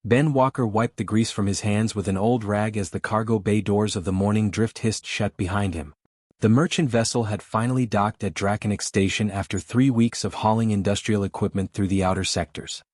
Ben Walker wiped the grease from his hands with an old rag as the cargo bay doors of the morning drift hissed shut behind him. The merchant vessel had finally docked at Draconic Station after 3 weeks of hauling industrial equipment through the outer sectors.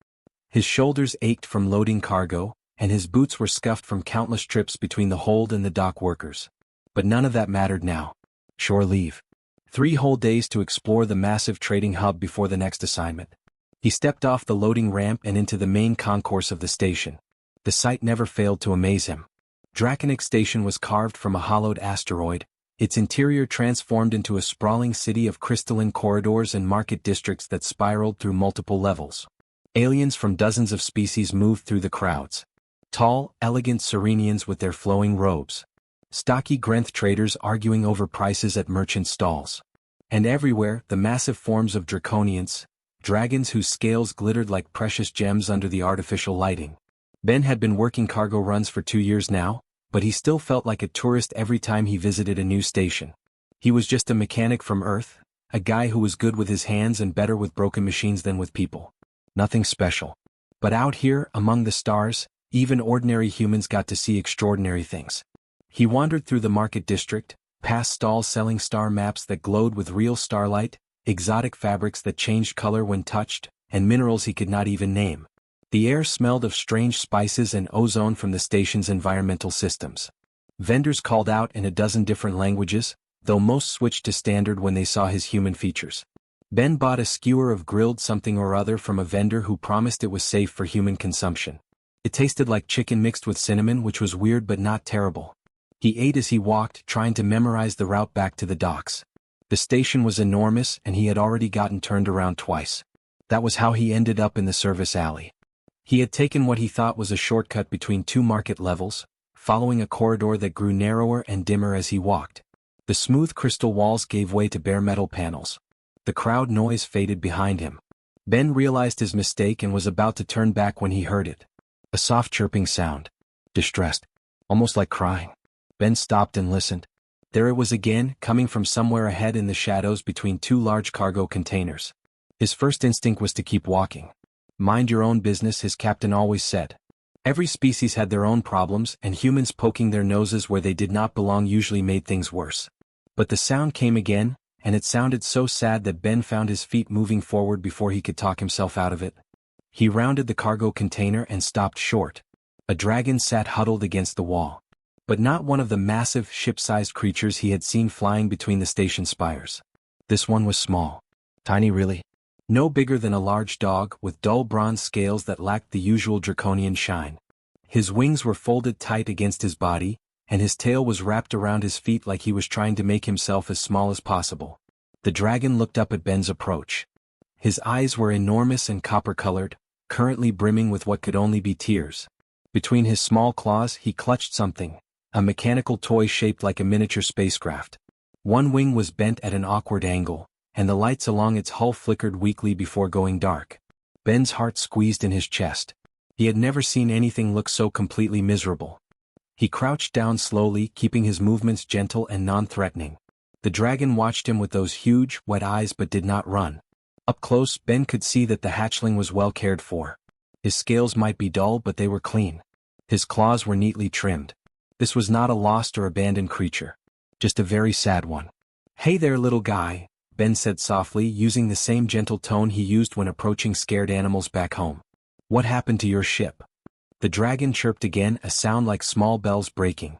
His shoulders ached from loading cargo, and his boots were scuffed from countless trips between the hold and the dock workers. But none of that mattered now. Shore leave. 3 whole days to explore the massive trading hub before the next assignment. He stepped off the loading ramp and into the main concourse of the station. The sight never failed to amaze him. Draconic Station was carved from a hollowed asteroid, its interior transformed into a sprawling city of crystalline corridors and market districts that spiraled through multiple levels. Aliens from dozens of species moved through the crowds. Tall, elegant Serenians with their flowing robes. Stocky Grenth traders arguing over prices at merchant stalls. And everywhere, the massive forms of Draconians, dragons whose scales glittered like precious gems under the artificial lighting. Ben had been working cargo runs for 2 years now, but he still felt like a tourist every time he visited a new station. He was just a mechanic from Earth, a guy who was good with his hands and better with broken machines than with people. Nothing special. But out here, among the stars, even ordinary humans got to see extraordinary things. He wandered through the market district, past stalls selling star maps that glowed with real starlight, exotic fabrics that changed color when touched, and minerals he could not even name. The air smelled of strange spices and ozone from the station's environmental systems. Vendors called out in a dozen different languages, though most switched to standard when they saw his human features. Ben bought a skewer of grilled something or other from a vendor who promised it was safe for human consumption. It tasted like chicken mixed with cinnamon, which was weird but not terrible. He ate as he walked, trying to memorize the route back to the docks. The station was enormous and he had already gotten turned around twice. That was how he ended up in the service alley. He had taken what he thought was a shortcut between 2 market levels, following a corridor that grew narrower and dimmer as he walked. The smooth crystal walls gave way to bare metal panels. The crowd noise faded behind him. Ben realized his mistake and was about to turn back when he heard it. A soft chirping sound. Distressed. Almost like crying. Ben stopped and listened. There it was again, coming from somewhere ahead in the shadows between 2 large cargo containers. His first instinct was to keep walking. Mind your own business, his captain always said. Every species had their own problems, and humans poking their noses where they did not belong usually made things worse. But the sound came again, and it sounded so sad that Ben found his feet moving forward before he could talk himself out of it. He rounded the cargo container and stopped short. A dragon sat huddled against the wall. But not one of the massive, ship-sized creatures he had seen flying between the station spires. This one was small. Tiny really. No bigger than a large dog, with dull bronze scales that lacked the usual draconian shine. His wings were folded tight against his body, and his tail was wrapped around his feet like he was trying to make himself as small as possible. The dragon looked up at Ben's approach. His eyes were enormous and copper-colored, currently brimming with what could only be tears. Between his small claws he clutched something, a mechanical toy shaped like a miniature spacecraft. One wing was bent at an awkward angle, and the lights along its hull flickered weakly before going dark. Ben's heart squeezed in his chest. He had never seen anything look so completely miserable. He crouched down slowly, keeping his movements gentle and non-threatening. The dragon watched him with those huge, wet eyes but did not run. Up close, Ben could see that the hatchling was well cared for. His scales might be dull but they were clean. His claws were neatly trimmed. This was not a lost or abandoned creature. Just a very sad one. "Hey there, little guy," Ben said softly, using the same gentle tone he used when approaching scared animals back home. "What happened to your ship?" The dragon chirped again, a sound like small bells breaking.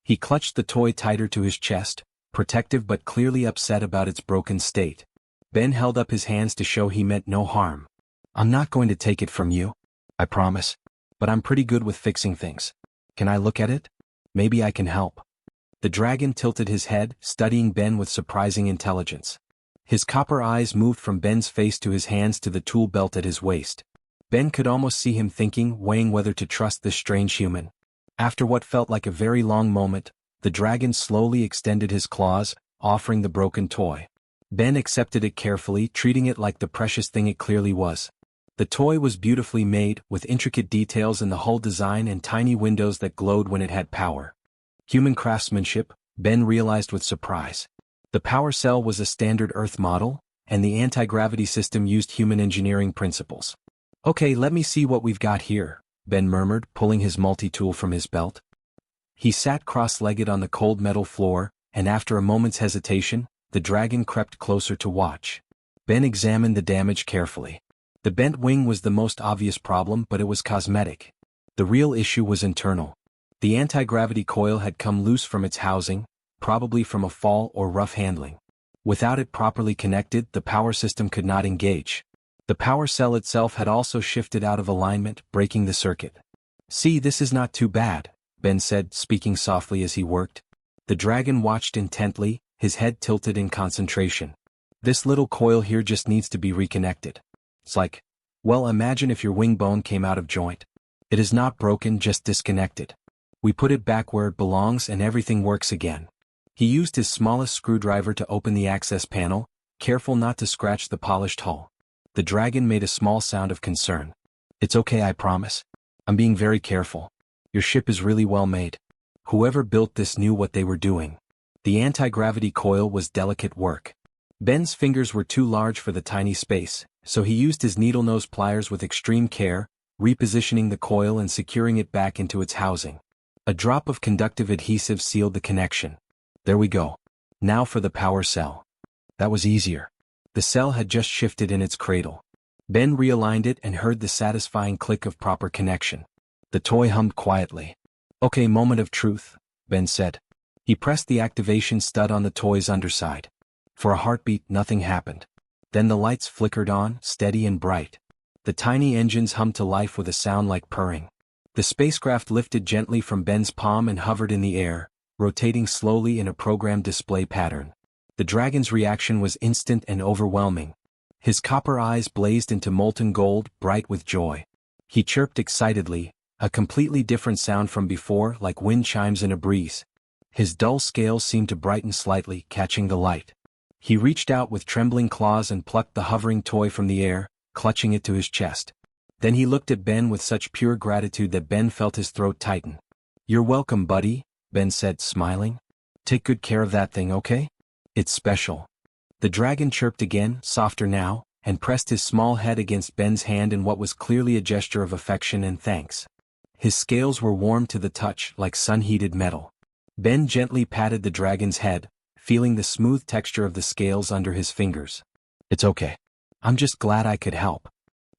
He clutched the toy tighter to his chest, protective but clearly upset about its broken state. Ben held up his hands to show he meant no harm. "I'm not going to take it from you. I promise. But I'm pretty good with fixing things. Can I look at it? Maybe I can help." The dragon tilted his head, studying Ben with surprising intelligence. His copper eyes moved from Ben's face to his hands to the tool belt at his waist. Ben could almost see him thinking, weighing whether to trust this strange human. After what felt like a very long moment, the dragon slowly extended his claws, offering the broken toy. Ben accepted it carefully, treating it like the precious thing it clearly was. The toy was beautifully made, with intricate details in the hull design and tiny windows that glowed when it had power. Human craftsmanship, Ben realized with surprise. The power cell was a standard Earth model, and the anti-gravity system used human engineering principles. "Okay, let me see what we've got here," Ben murmured, pulling his multi-tool from his belt. He sat cross-legged on the cold metal floor, and after a moment's hesitation, the dragon crept closer to watch. Ben examined the damage carefully. The bent wing was the most obvious problem, but it was cosmetic. The real issue was internal. The anti-gravity coil had come loose from its housing, probably from a fall or rough handling. Without it properly connected, the power system could not engage. The power cell itself had also shifted out of alignment, breaking the circuit. "See, this is not too bad," Ben said, speaking softly as he worked. The dragon watched intently, his head tilted in concentration. "This little coil here just needs to be reconnected. It's like, well, imagine if your wing bone came out of joint. It is not broken, just disconnected. We put it back where it belongs and everything works again." He used his smallest screwdriver to open the access panel, careful not to scratch the polished hull. The dragon made a small sound of concern. "It's okay, I promise. I'm being very careful. Your ship is really well made. Whoever built this knew what they were doing." The anti-gravity coil was delicate work. Ben's fingers were too large for the tiny space, so he used his needle-nose pliers with extreme care, repositioning the coil and securing it back into its housing. A drop of conductive adhesive sealed the connection. "There we go. Now for the power cell." That was easier. The cell had just shifted in its cradle. Ben realigned it and heard the satisfying click of proper connection. The toy hummed quietly. "Okay, moment of truth," Ben said. He pressed the activation stud on the toy's underside. For a heartbeat, nothing happened. Then the lights flickered on, steady and bright. The tiny engines hummed to life with a sound like purring. The spacecraft lifted gently from Ben's palm and hovered in the air, rotating slowly in a programmed display pattern. The dragon's reaction was instant and overwhelming. His copper eyes blazed into molten gold, bright with joy. He chirped excitedly, a completely different sound from before, like wind chimes in a breeze. His dull scales seemed to brighten slightly, catching the light. He reached out with trembling claws and plucked the hovering toy from the air, clutching it to his chest. Then he looked at Ben with such pure gratitude that Ben felt his throat tighten. "You're welcome, buddy," Ben said, smiling. "Take good care of that thing, okay? It's special." The dragon chirped again, softer now, and pressed his small head against Ben's hand in what was clearly a gesture of affection and thanks. His scales were warm to the touch, like sun-heated metal. Ben gently patted the dragon's head, feeling the smooth texture of the scales under his fingers. "It's okay. I'm just glad I could help."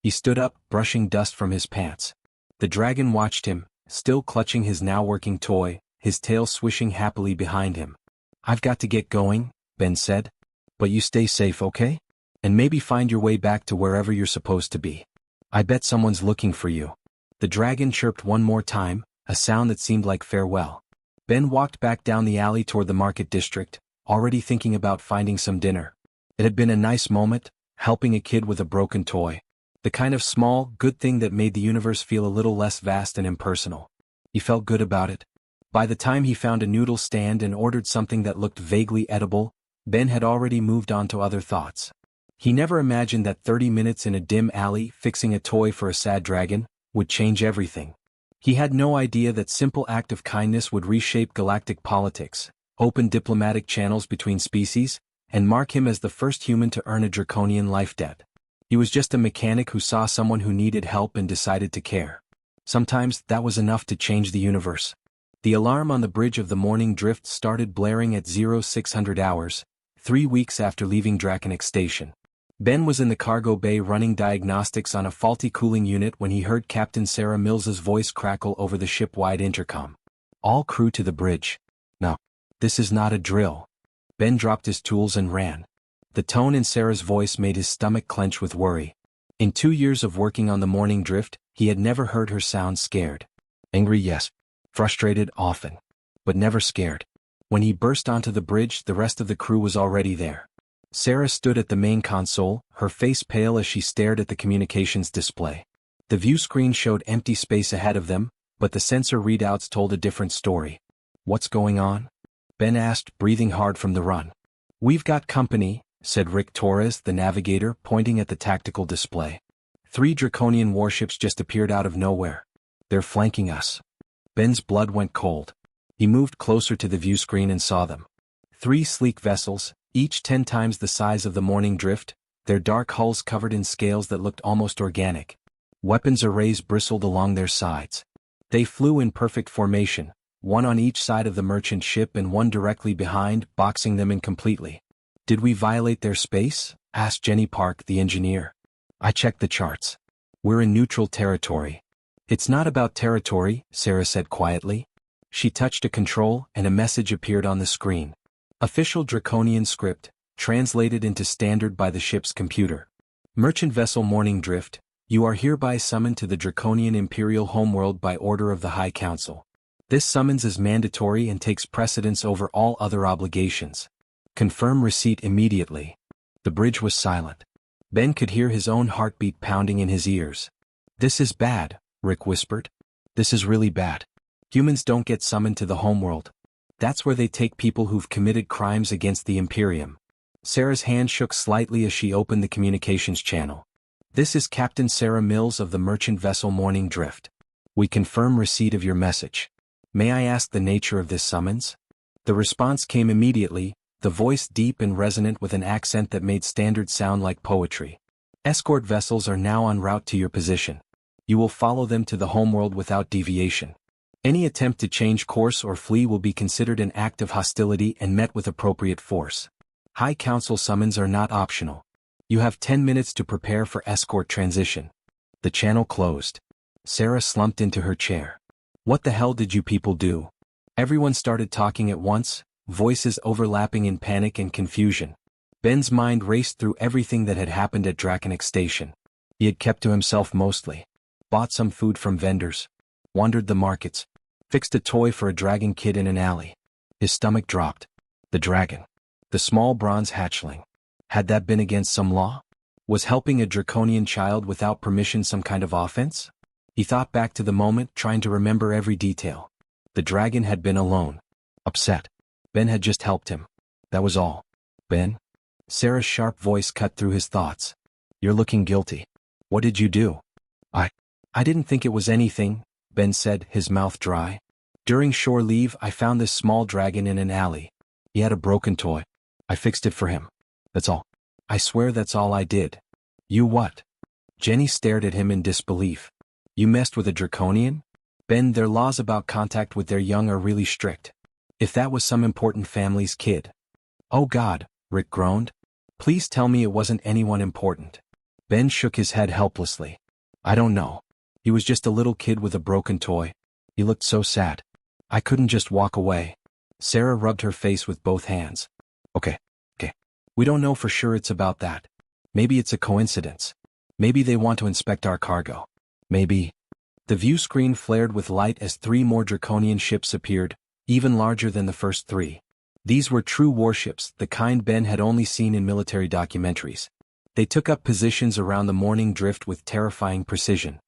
He stood up, brushing dust from his pants. The dragon watched him, still clutching his now working toy, his tail swishing happily behind him. "I've got to get going," Ben said. "But you stay safe, okay? And maybe find your way back to wherever you're supposed to be. I bet someone's looking for you." The dragon chirped one more time, a sound that seemed like farewell. Ben walked back down the alley toward the market district, already thinking about finding some dinner. It had been a nice moment, helping a kid with a broken toy. The kind of small, good thing that made the universe feel a little less vast and impersonal. He felt good about it. By the time he found a noodle stand and ordered something that looked vaguely edible, Ben had already moved on to other thoughts. He never imagined that 30 minutes in a dim alley fixing a toy for a sad dragon would change everything. He had no idea that simple act of kindness would reshape galactic politics, open diplomatic channels between species, and mark him as the first human to earn a draconian life debt. He was just a mechanic who saw someone who needed help and decided to care. Sometimes that was enough to change the universe. The alarm on the bridge of the morning drift started blaring at 0600 hours, 3 weeks after leaving Draconic Station. Ben was in the cargo bay running diagnostics on a faulty cooling unit when he heard Captain Sarah Mills's voice crackle over the ship-wide intercom. "All crew to the bridge. No, this is not a drill." Ben dropped his tools and ran. The tone in Sarah's voice made his stomach clench with worry. In 2 years of working on the morning drift, he had never heard her sound scared. Angry, yes. Frustrated, often. But never scared. When he burst onto the bridge, the rest of the crew was already there. Sarah stood at the main console, her face pale as she stared at the communications display. The view screen showed empty space ahead of them, but the sensor readouts told a different story. "What's going on?" Ben asked, breathing hard from the run. "We've got company," said Rick Torres, the navigator, pointing at the tactical display. 3 Draconian warships just appeared out of nowhere. "They're flanking us." Ben's blood went cold. He moved closer to the view screen and saw them. 3 sleek vessels, each 10 times the size of the morning drift, their dark hulls covered in scales that looked almost organic. Weapons arrays bristled along their sides. They flew in perfect formation, one on each side of the merchant ship and one directly behind, boxing them in completely. "Did we violate their space?" asked Jenny Park, the engineer. "I checked the charts. We're in neutral territory." "It's not about territory," Sarah said quietly. She touched a control and a message appeared on the screen. Official Draconian script, translated into standard by the ship's computer. "Merchant vessel Morning Drift, you are hereby summoned to the Draconian Imperial Homeworld by order of the High Council. This summons is mandatory and takes precedence over all other obligations. Confirm receipt immediately." The bridge was silent. Ben could hear his own heartbeat pounding in his ears. "This is bad," Rick whispered. "This is really bad. Humans don't get summoned to the homeworld. That's where they take people who've committed crimes against the Imperium." Sarah's hand shook slightly as she opened the communications channel. "This is Captain Sarah Mills of the merchant vessel Morning Drift. We confirm receipt of your message. May I ask the nature of this summons?" The response came immediately, the voice deep and resonant with an accent that made standard sound like poetry. "Escort vessels are now en route to your position. You will follow them to the homeworld without deviation. Any attempt to change course or flee will be considered an act of hostility and met with appropriate force. High Council summons are not optional. You have 10 minutes to prepare for escort transition." The channel closed. Sarah slumped into her chair. "What the hell did you people do?" Everyone started talking at once, voices overlapping in panic and confusion. Ben's mind raced through everything that had happened at Draconic Station. He had kept to himself mostly. Bought some food from vendors. Wandered the markets. Fixed a toy for a dragon kid in an alley. His stomach dropped. The dragon. The small bronze hatchling. Had that been against some law? Was helping a draconian child without permission some kind of offense? He thought back to the moment, trying to remember every detail. The dragon had been alone. Upset. Ben had just helped him. That was all. "Ben?" Sarah's sharp voice cut through his thoughts. "You're looking guilty. What did you do?" I didn't think it was anything," Ben said, his mouth dry. "During shore leave I found this small dragon in an alley. He had a broken toy. I fixed it for him. That's all. I swear that's all I did." "You what?" Jenny stared at him in disbelief. "You messed with a draconian?" "Ben, their laws about contact with their young are really strict. If that was some important family's kid." "Oh God," Rick groaned. "Please tell me it wasn't anyone important." Ben shook his head helplessly. "I don't know. He was just a little kid with a broken toy. He looked so sad. I couldn't just walk away." Sarah rubbed her face with both hands. Okay. We don't know for sure it's about that. Maybe it's a coincidence. Maybe they want to inspect our cargo. Maybe." The view screen flared with light as 3 more draconian ships appeared, even larger than the first 3. These were true warships, the kind Ben had only seen in military documentaries. They took up positions around the Morning Drift with terrifying precision.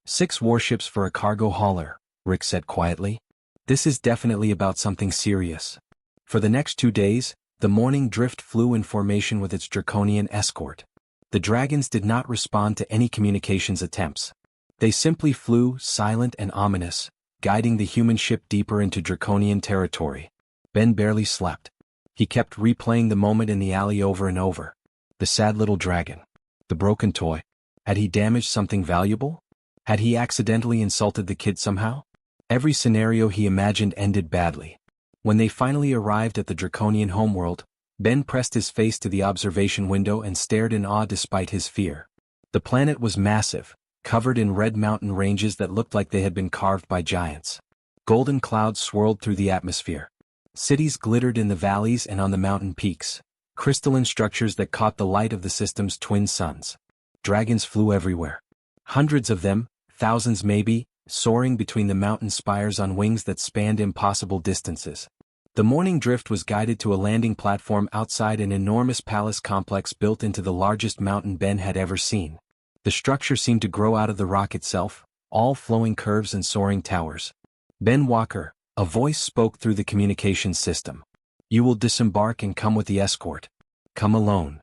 6 warships for a cargo hauler," Rick said quietly. "This is definitely about something serious." For the next 2 days, the Morning Drift flew in formation with its draconian escort. The dragons did not respond to any communications attempts. They simply flew, silent and ominous, guiding the human ship deeper into draconian territory. Ben barely slept. He kept replaying the moment in the alley over and over. The sad little dragon. The broken toy. Had he damaged something valuable? Had he accidentally insulted the kid somehow? Every scenario he imagined ended badly. When they finally arrived at the draconian homeworld, Ben pressed his face to the observation window and stared in awe despite his fear. The planet was massive, covered in red mountain ranges that looked like they had been carved by giants. Golden clouds swirled through the atmosphere. Cities glittered in the valleys and on the mountain peaks, crystalline structures that caught the light of the system's twin suns. Dragons flew everywhere. Hundreds of them, thousands maybe, soaring between the mountain spires on wings that spanned impossible distances. The Morning Drift was guided to a landing platform outside an enormous palace complex built into the largest mountain Ben had ever seen. The structure seemed to grow out of the rock itself, all flowing curves and soaring towers. "Ben Walker," a voice spoke through the communications system. "You will disembark and come with the escort. Come alone."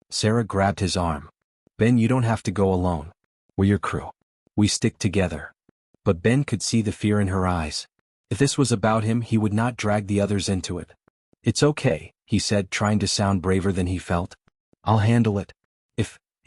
Sarah grabbed his arm. "Ben, you don't have to go alone. We're your crew. We stick together." But Ben could see the fear in her eyes. If this was about him, he would not drag the others into it. "It's okay," he said, trying to sound braver than he felt. "I'll handle it.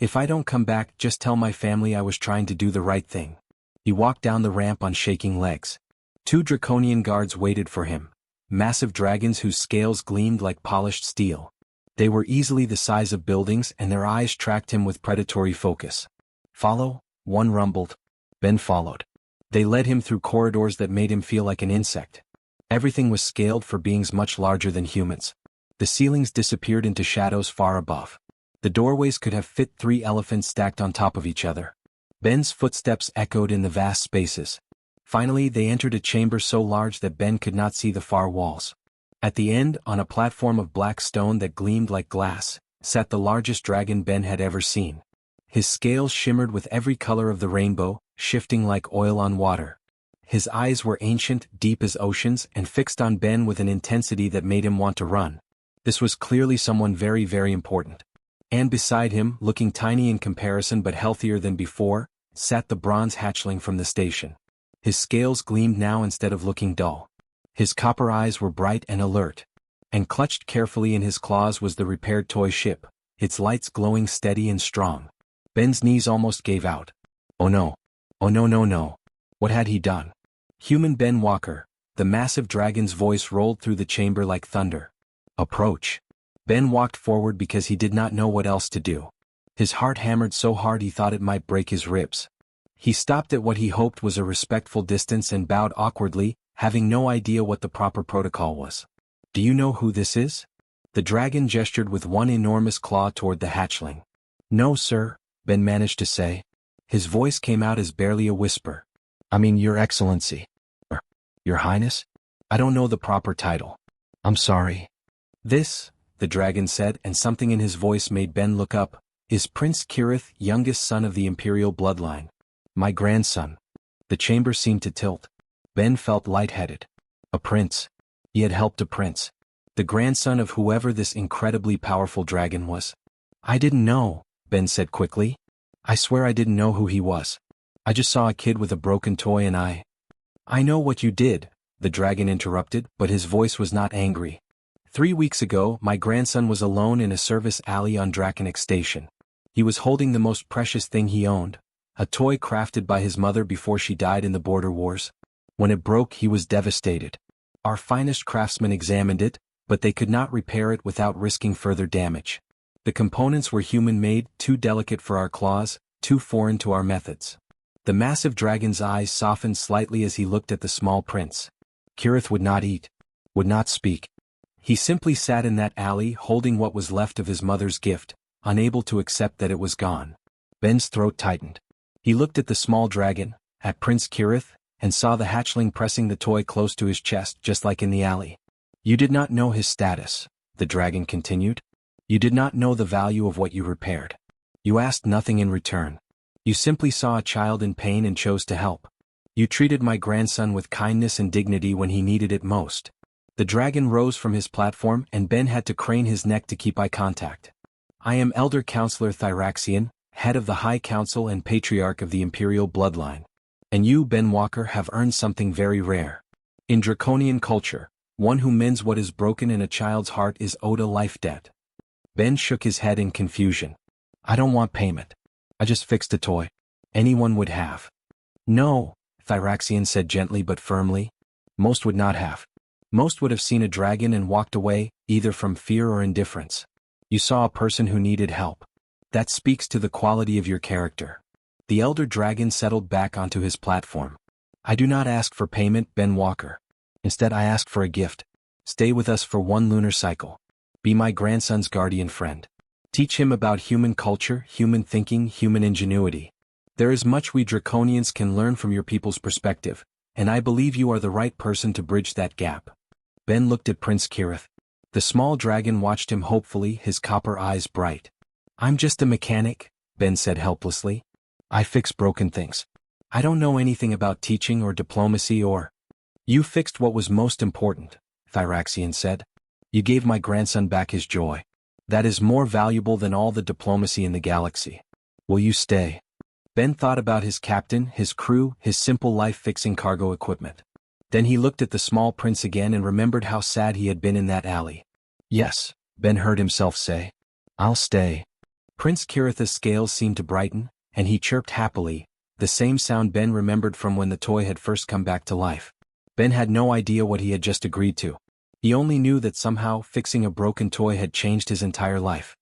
If I don't come back, just tell my family I was trying to do the right thing. He walked down the ramp on shaking legs. 2 draconian guards waited for him, massive dragons whose scales gleamed like polished steel. They were easily the size of buildings and their eyes tracked him with predatory focus. Follow, one rumbled. Ben followed. They led him through corridors that made him feel like an insect. Everything was scaled for beings much larger than humans. The ceilings disappeared into shadows far above. The doorways could have fit 3 elephants stacked on top of each other. Ben's footsteps echoed in the vast spaces. Finally, they entered a chamber so large that Ben could not see the far walls. At the end, on a platform of black stone that gleamed like glass, sat the largest dragon Ben had ever seen. His scales shimmered with every color of the rainbow, shifting like oil on water. His eyes were ancient, deep as oceans, and fixed on Ben with an intensity that made him want to run. This was clearly someone very, very important. And beside him, looking tiny in comparison but healthier than before, sat the bronze hatchling from the station. His scales gleamed now instead of looking dull. His copper eyes were bright and alert. And clutched carefully in his claws was the repaired toy ship, its lights glowing steady and strong. Ben's knees almost gave out. Oh no. Oh no no no. What had he done? Human Ben Walker, the massive dragon's voice rolled through the chamber like thunder. Approach. Ben walked forward because he did not know what else to do. His heart hammered so hard he thought it might break his ribs. He stopped at what he hoped was a respectful distance and bowed awkwardly, having no idea what the proper protocol was. Do you know who this is? The dragon gestured with one enormous claw toward the hatchling. No, sir, Ben managed to say. His voice came out as barely a whisper. I mean, Your Excellency. Your Highness? I don't know the proper title. I'm sorry. This, the dragon said, and something in his voice made Ben look up, is Prince Kirith, youngest son of the imperial bloodline. My grandson. The chamber seemed to tilt. Ben felt lightheaded. A prince. He had helped a prince. The grandson of whoever this incredibly powerful dragon was. I didn't know, Ben said quickly. I swear I didn't know who he was. I just saw a kid with a broken toy and I know what you did, the dragon interrupted, but his voice was not angry. 3 weeks ago, my grandson was alone in a service alley on Draconic Station. He was holding the most precious thing he owned, a toy crafted by his mother before she died in the border wars. When it broke, he was devastated. Our finest craftsmen examined it, but they could not repair it without risking further damage. The components were human-made, too delicate for our claws, too foreign to our methods. The massive dragon's eyes softened slightly as he looked at the small prince. Kirith would not eat, would not speak. He simply sat in that alley holding what was left of his mother's gift, unable to accept that it was gone. Ben's throat tightened. He looked at the small dragon, at Prince Kirith, and saw the hatchling pressing the toy close to his chest just like in the alley. You did not know his status, the dragon continued. You did not know the value of what you repaired. You asked nothing in return. You simply saw a child in pain and chose to help. You treated my grandson with kindness and dignity when he needed it most. The dragon rose from his platform and Ben had to crane his neck to keep eye contact. I am Elder Counselor Thyraxian, head of the High Council and Patriarch of the Imperial Bloodline. And you, Ben Walker, have earned something very rare. In Draconian culture, one who mends what is broken in a child's heart is owed a life debt. Ben shook his head in confusion. I don't want payment. I just fixed a toy. Anyone would have. No, Thyraxian said gently but firmly. Most would not have. Most would have seen a dragon and walked away, either from fear or indifference. You saw a person who needed help. That speaks to the quality of your character. The elder dragon settled back onto his platform. I do not ask for payment, Ben Walker. Instead, I ask for a gift. Stay with us for 1 lunar cycle. Be my grandson's guardian friend. Teach him about human culture, human thinking, human ingenuity. There is much we Draconians can learn from your people's perspective, and I believe you are the right person to bridge that gap. Ben looked at Prince Kirith. The small dragon watched him hopefully, his copper eyes bright. I'm just a mechanic, Ben said helplessly. I fix broken things. I don't know anything about teaching or diplomacy or... You fixed what was most important, Thyraxian said. You gave my grandson back his joy. That is more valuable than all the diplomacy in the galaxy. Will you stay? Ben thought about his captain, his crew, his simple life-fixing cargo equipment. Then he looked at the small prince again and remembered how sad he had been in that alley. Yes, Ben heard himself say. I'll stay. Prince Kiritha's scales seemed to brighten, and he chirped happily, the same sound Ben remembered from when the toy had first come back to life. Ben had no idea what he had just agreed to. He only knew that somehow fixing a broken toy had changed his entire life.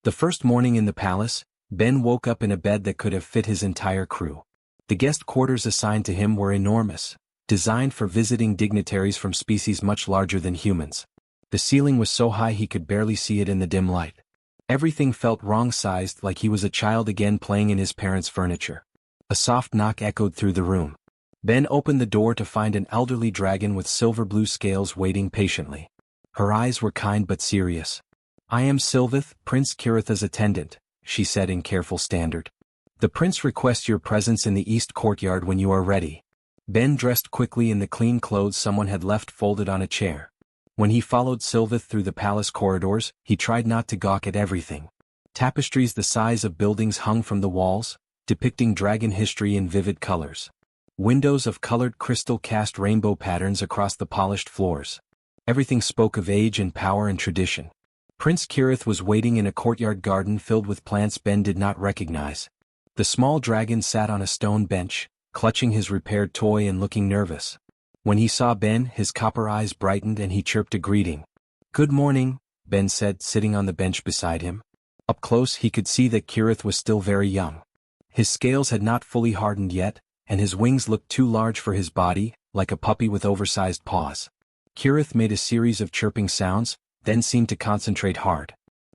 The first morning in the palace, Ben woke up in a bed that could have fit his entire crew. The guest quarters assigned to him were enormous, designed for visiting dignitaries from species much larger than humans. The ceiling was so high he could barely see it in the dim light. Everything felt wrong-sized, like he was a child again playing in his parents' furniture. A soft knock echoed through the room. Ben opened the door to find an elderly dragon with silver-blue scales waiting patiently. Her eyes were kind but serious. "I am Sylvith, Prince Kiritha's attendant," she said in careful standard. "The prince requests your presence in the east courtyard when you are ready." Ben dressed quickly in the clean clothes someone had left folded on a chair. When he followed Sylvith through the palace corridors, he tried not to gawk at everything. Tapestries the size of buildings hung from the walls, depicting dragon history in vivid colors. Windows of colored crystal cast rainbow patterns across the polished floors. Everything spoke of age and power and tradition. Prince Kirith was waiting in a courtyard garden filled with plants Ben did not recognize. The small dragon sat on a stone bench, clutching his repaired toy and looking nervous. When he saw Ben, his copper eyes brightened and he chirped a greeting. "Good morning," Ben said, sitting on the bench beside him. Up close he could see that Kirith was still very young. His scales had not fully hardened yet, and his wings looked too large for his body, like a puppy with oversized paws. Kirith made a series of chirping sounds, then seemed to concentrate hard.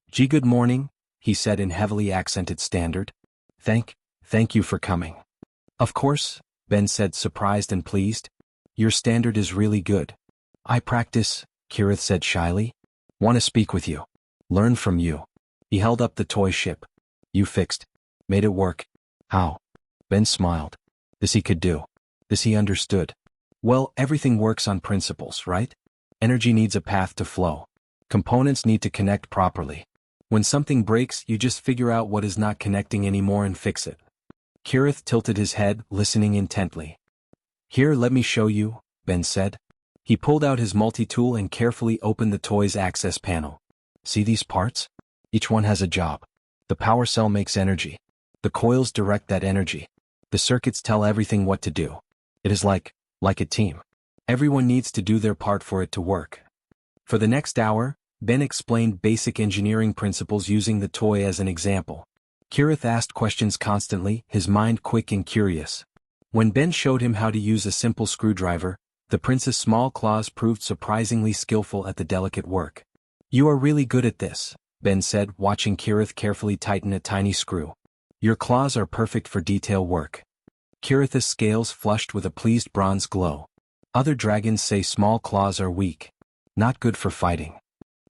"Gee, good morning," he said in heavily accented standard. Thank you for coming." "Of course," Ben said, surprised and pleased. "Your standard is really good." "I practice," Kirith said shyly. "Want to speak with you. Learn from you." He held up the toy ship. "You fixed. Made it work." "How?" Ben smiled. This he could do. This he understood. "Well, everything works on principles, right? Energy needs a path to flow. Components need to connect properly. When something breaks, you just figure out what is not connecting anymore and fix it." Kirith tilted his head, listening intently. "Here, let me show you," Ben said. He pulled out his multi-tool and carefully opened the toy's access panel. "See these parts? Each one has a job. The power cell makes energy. The coils direct that energy. The circuits tell everything what to do. It is like a team. Everyone needs to do their part for it to work." For the next hour, Ben explained basic engineering principles using the toy as an example. Kirith asked questions constantly, his mind quick and curious. When Ben showed him how to use a simple screwdriver, the prince's small claws proved surprisingly skillful at the delicate work. "You are really good at this," Ben said, watching Kirith carefully tighten a tiny screw. "Your claws are perfect for detail work." Kiritha's scales flushed with a pleased bronze glow. "Other dragons say small claws are weak. Not good for fighting."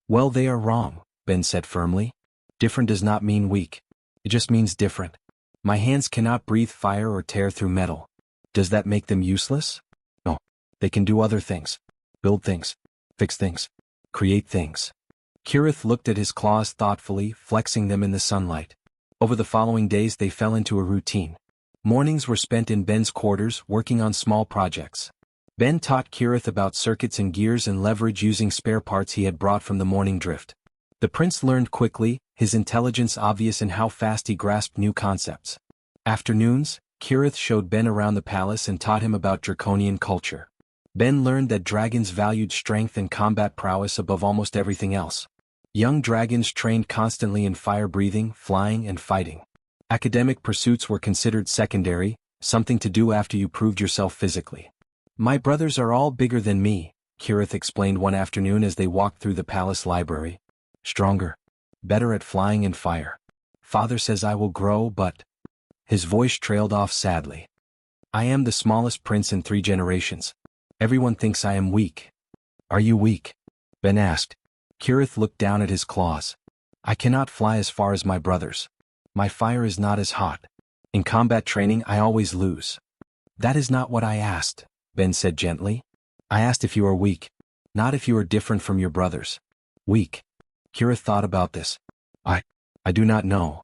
"Well, they are wrong," Ben said firmly. "Different does not mean weak. It just means different. My hands cannot breathe fire or tear through metal. Does that make them useless? No. They can do other things. Build things. Fix things. Create things." Kirith looked at his claws thoughtfully, flexing them in the sunlight. Over the following days they fell into a routine. Mornings were spent in Ben's quarters, working on small projects. Ben taught Kirith about circuits and gears and leverage using spare parts he had brought from the morning drift. The prince learned quickly, his intelligence obvious in how fast he grasped new concepts. Afternoons, Kirith showed Ben around the palace and taught him about draconian culture. Ben learned that dragons valued strength and combat prowess above almost everything else. Young dragons trained constantly in fire-breathing, flying, and fighting. Academic pursuits were considered secondary, something to do after you proved yourself physically. "My brothers are all bigger than me," Kirith explained one afternoon as they walked through the palace library. "Stronger. Better at flying and fire. Father says I will grow, but..." His voice trailed off sadly. "I am the smallest prince in 3 generations. Everyone thinks I am weak." "Are you weak?" Ben asked. Kirith looked down at his claws. "I cannot fly as far as my brothers. My fire is not as hot. In combat training I always lose." "That is not what I asked," Ben said gently. "I asked if you are weak. Not if you are different from your brothers." "Weak?" Kirith thought about this. I do not know."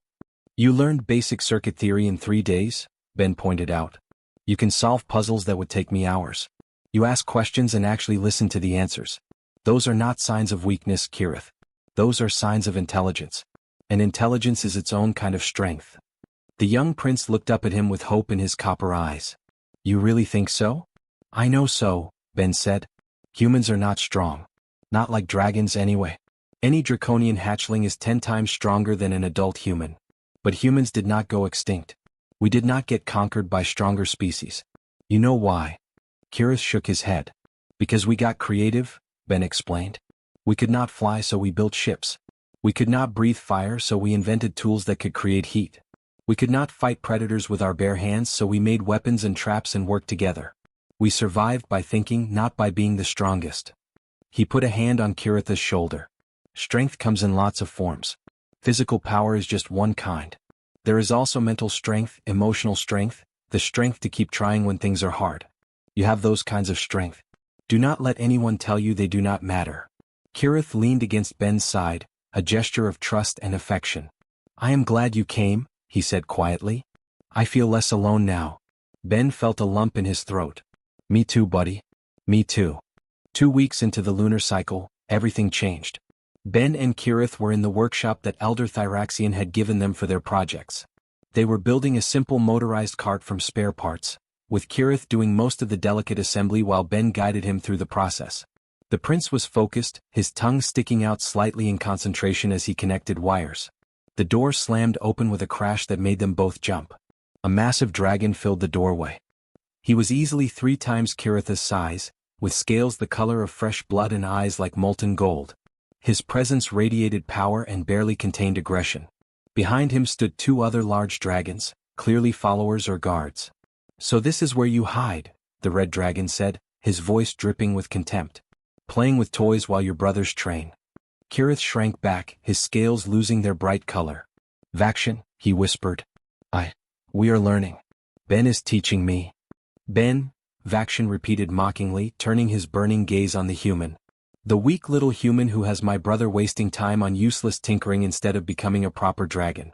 "You learned basic circuit theory in 3 days," Ben pointed out. "You can solve puzzles that would take me hours. You ask questions and actually listen to the answers. Those are not signs of weakness, Kirith. Those are signs of intelligence." And intelligence is its own kind of strength. The young prince looked up at him with hope in his copper eyes. You really think so? I know so, Ben said. Humans are not strong. Not like dragons anyway. Any draconian hatchling is 10 times stronger than an adult human. But humans did not go extinct. We did not get conquered by stronger species. You know why? Kirith shook his head. Because we got creative, Ben explained. We could not fly, so we built ships. We could not breathe fire, so we invented tools that could create heat. We could not fight predators with our bare hands, so we made weapons and traps and worked together. We survived by thinking, not by being the strongest. He put a hand on Kirith's shoulder. Strength comes in lots of forms. Physical power is just one kind. There is also mental strength, emotional strength, the strength to keep trying when things are hard. You have those kinds of strength. Do not let anyone tell you they do not matter. Kirith leaned against Ben's side, a gesture of trust and affection. I am glad you came, he said quietly. I feel less alone now. Ben felt a lump in his throat. Me too, buddy. Me too. 2 weeks into the lunar cycle, everything changed. Ben and Kirith were in the workshop that Elder Thyraxian had given them for their projects. They were building a simple motorized cart from spare parts, with Kirith doing most of the delicate assembly while Ben guided him through the process. The prince was focused, his tongue sticking out slightly in concentration as he connected wires. The door slammed open with a crash that made them both jump. A massive dragon filled the doorway. He was easily 3 times Kirith's size, with scales the color of fresh blood and eyes like molten gold. His presence radiated power and barely contained aggression. Behind him stood 2 other large dragons, clearly followers or guards. So this is where you hide, the red dragon said, his voice dripping with contempt. Playing with toys while your brothers train. Kirith shrank back, his scales losing their bright color. Vakshan, he whispered. We are learning. Ben is teaching me. Ben, Vakshan repeated mockingly, turning his burning gaze on the human. The weak little human who has my brother wasting time on useless tinkering instead of becoming a proper dragon.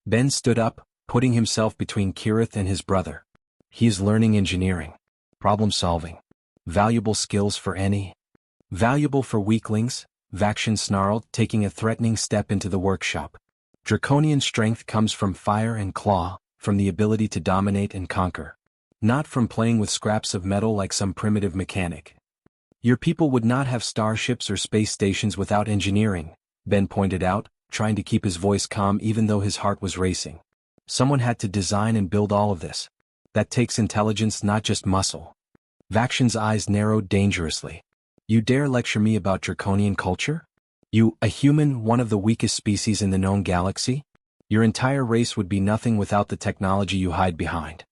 Ben stood up, putting himself between Kirith and his brother. He is learning engineering. Problem solving. Valuable skills for any. Valuable for weaklings, Vakshan snarled, taking a threatening step into the workshop. Draconian strength comes from fire and claw, from the ability to dominate and conquer. Not from playing with scraps of metal like some primitive mechanic. Your people would not have starships or space stations without engineering, Ben pointed out, trying to keep his voice calm even though his heart was racing. Someone had to design and build all of this. That takes intelligence, not just muscle. Vakshan's eyes narrowed dangerously. You dare lecture me about draconian culture? You, a human, one of the weakest species in the known galaxy? Your entire race would be nothing without the technology you hide behind.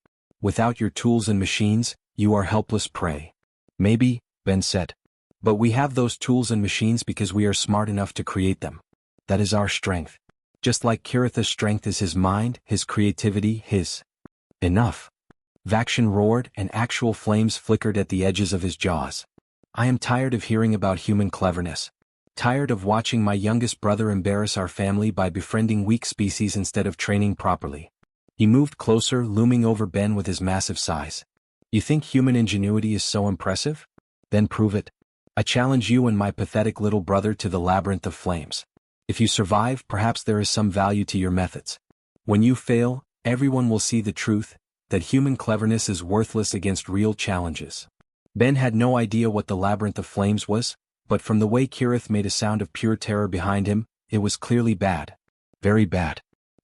Without your tools and machines, you are helpless prey. Maybe, Ben said. But we have those tools and machines because we are smart enough to create them. That is our strength. Just like Kirith's strength is his mind, his creativity, his... Enough. Vakshan roared, and actual flames flickered at the edges of his jaws. I am tired of hearing about human cleverness. Tired of watching my youngest brother embarrass our family by befriending weak species instead of training properly. He moved closer, looming over Ben with his massive size. You think human ingenuity is so impressive? Then prove it. I challenge you and my pathetic little brother to the labyrinth of flames. If you survive, perhaps there is some value to your methods. When you fail, everyone will see the truth, that human cleverness is worthless against real challenges. Ben had no idea what the labyrinth of flames was, but from the way Kirith made a sound of pure terror behind him, it was clearly bad. Very bad.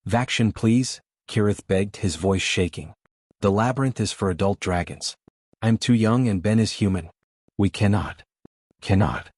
Vakshan, please, Kirith begged, his voice shaking. The labyrinth is for adult dragons. I'm too young and Ben is human. We cannot. Cannot.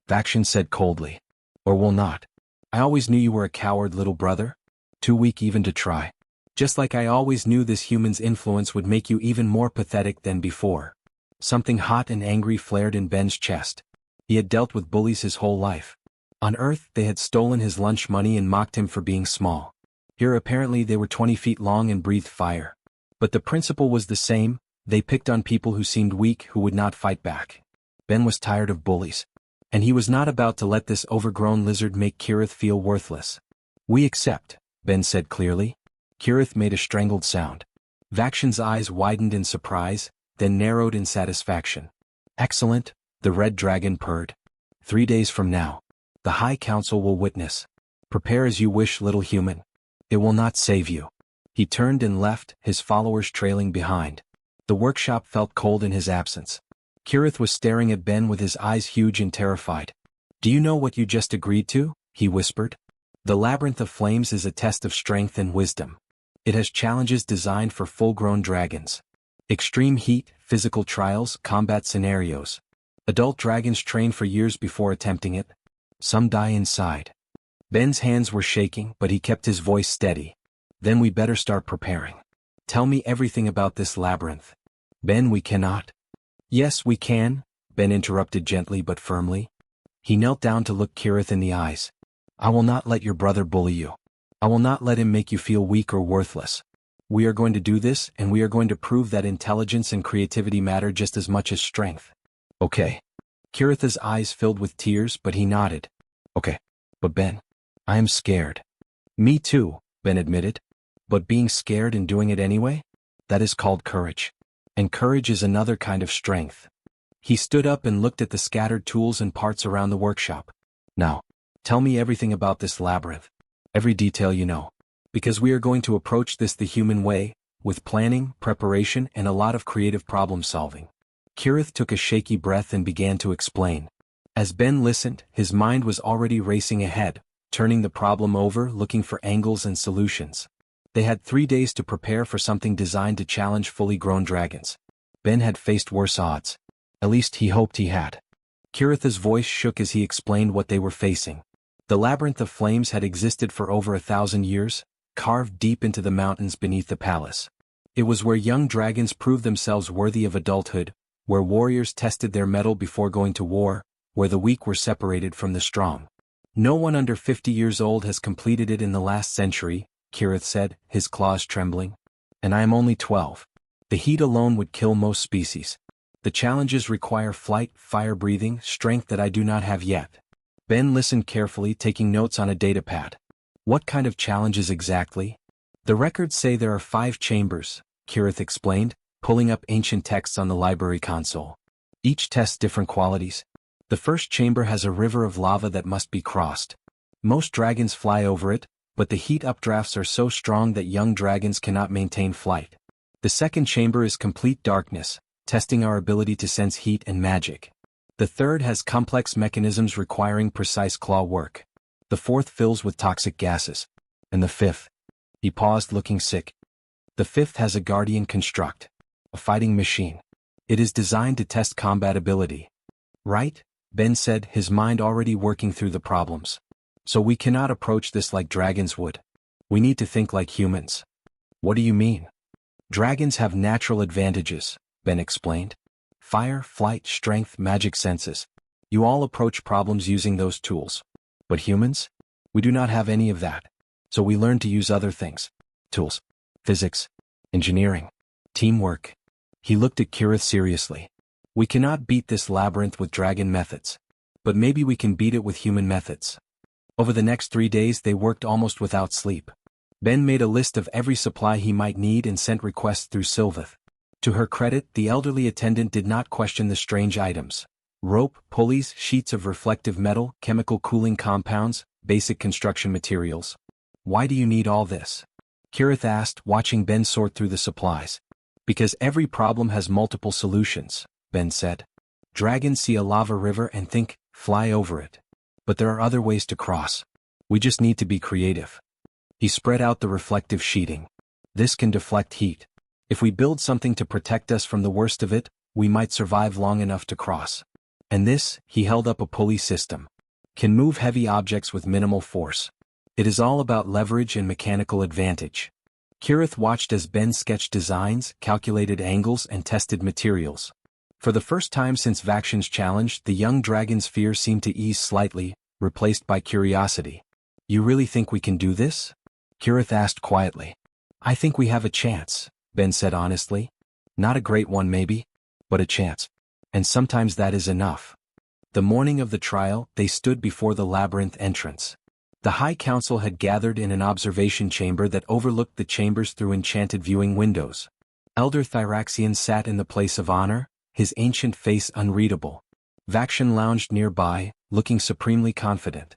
Vakshan said coldly. Or will not. I always knew you were a coward, little brother. Too weak even to try. Just like I always knew this human's influence would make you even more pathetic than before. Something hot and angry flared in Ben's chest. He had dealt with bullies his whole life. On Earth, they had stolen his lunch money and mocked him for being small. Here apparently they were 20 feet long and breathed fire. But the principle was the same, they picked on people who seemed weak, who would not fight back. Ben was tired of bullies. And he was not about to let this overgrown lizard make Kirith feel worthless. We accept, Ben said clearly. Kirith made a strangled sound. Vakshan's eyes widened in surprise, then narrowed in satisfaction. Excellent, the red dragon purred. 3 days from now. The High Council will witness. Prepare as you wish, little human. It will not save you. He turned and left, his followers trailing behind. The workshop felt cold in his absence. Kirith was staring at Ben with his eyes huge and terrified. Do you know what you just agreed to? He whispered. The Labyrinth of Flames is a test of strength and wisdom. It has challenges designed for full-grown dragons. Extreme heat, physical trials, combat scenarios. Adult dragons train for years before attempting it. Some die inside. Ben's hands were shaking, but he kept his voice steady. Then we better start preparing. Tell me everything about this labyrinth. Ben, we cannot. Yes, we can, Ben interrupted gently but firmly. He knelt down to look Kirith in the eyes. I will not let your brother bully you. I will not let him make you feel weak or worthless. We are going to do this, and we are going to prove that intelligence and creativity matter just as much as strength. Okay. Kirith's eyes filled with tears, but he nodded. Okay. But Ben, I am scared. Me too, Ben admitted. But being scared and doing it anyway? That is called courage. And courage is another kind of strength. He stood up and looked at the scattered tools and parts around the workshop. Now, tell me everything about this labyrinth. Every detail you know. Because we are going to approach this the human way, with planning, preparation, and a lot of creative problem solving. Kirith took a shaky breath and began to explain. As Ben listened, his mind was already racing ahead, turning the problem over, looking for angles and solutions. They had 3 days to prepare for something designed to challenge fully grown dragons. Ben had faced worse odds. At least he hoped he had. Kirith's voice shook as he explained what they were facing. The Labyrinth of Flames had existed for over 1,000 years, carved deep into the mountains beneath the palace. It was where young dragons proved themselves worthy of adulthood, where warriors tested their mettle before going to war, where the weak were separated from the strong. No one under 50 years old has completed it in the last century, Kirith said, his claws trembling. And I am only 12. The heat alone would kill most species. The challenges require flight, fire-breathing, strength that I do not have yet. Ben listened carefully, taking notes on a datapad. What kind of challenges exactly? The records say there are 5 chambers, Kirith explained, pulling up ancient texts on the library console. Each tests different qualities. The first chamber has a river of lava that must be crossed. Most dragons fly over it, but the heat updrafts are so strong that young dragons cannot maintain flight. The second chamber is complete darkness, testing our ability to sense heat and magic. The third has complex mechanisms requiring precise claw work. The fourth fills with toxic gases. And the fifth. He paused, looking sick. The fifth has a guardian construct. A fighting machine. It is designed to test combat ability. Right? Ben said, his mind already working through the problems. So we cannot approach this like dragons would. We need to think like humans. What do you mean? Dragons have natural advantages, Ben explained. Fire, flight, strength, magic senses. You all approach problems using those tools. But humans? We do not have any of that. So we learn to use other things. Tools. Physics. Engineering. Teamwork. He looked at Kirith seriously. We cannot beat this labyrinth with dragon methods. But maybe we can beat it with human methods. Over the next 3 days they worked almost without sleep. Ben made a list of every supply he might need and sent requests through Sylvath. To her credit, the elderly attendant did not question the strange items. Rope, pulleys, sheets of reflective metal, chemical cooling compounds, basic construction materials. Why do you need all this? Kirith asked, watching Ben sort through the supplies. Because every problem has multiple solutions, Ben said. Dragons see a lava river and think, fly over it. But there are other ways to cross. We just need to be creative. He spread out the reflective sheeting. This can deflect heat. If we build something to protect us from the worst of it, we might survive long enough to cross. And this, he held up a pulley system, can move heavy objects with minimal force. It is all about leverage and mechanical advantage. Kirith watched as Ben sketched designs, calculated angles, and tested materials. For the first time since Vaxion's challenge, the young dragon's fear seemed to ease slightly, replaced by curiosity. You really think we can do this? Kirith asked quietly. I think we have a chance, Ben said honestly. Not a great one maybe, but a chance. And sometimes that is enough. The morning of the trial, they stood before the labyrinth entrance. The High Council had gathered in an observation chamber that overlooked the chambers through enchanted viewing windows. Elder Thyraxian sat in the place of honor, his ancient face unreadable. Vaxion lounged nearby, looking supremely confident.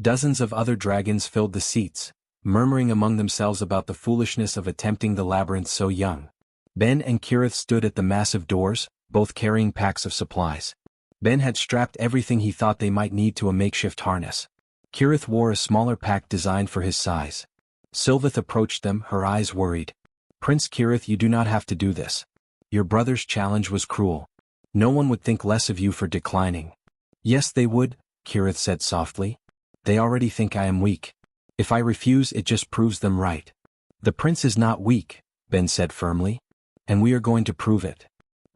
Dozens of other dragons filled the seats, murmuring among themselves about the foolishness of attempting the labyrinth so young. Ben and Kirith stood at the massive doors, both carrying packs of supplies. Ben had strapped everything he thought they might need to a makeshift harness. Kirith wore a smaller pack designed for his size. Sylveth approached them, her eyes worried. "Prince Kirith, you do not have to do this. Your brother's challenge was cruel. No one would think less of you for declining." "Yes, they would," Kirith said softly. "They already think I am weak. If I refuse, it just proves them right." "The prince is not weak," Ben said firmly. "And we are going to prove it."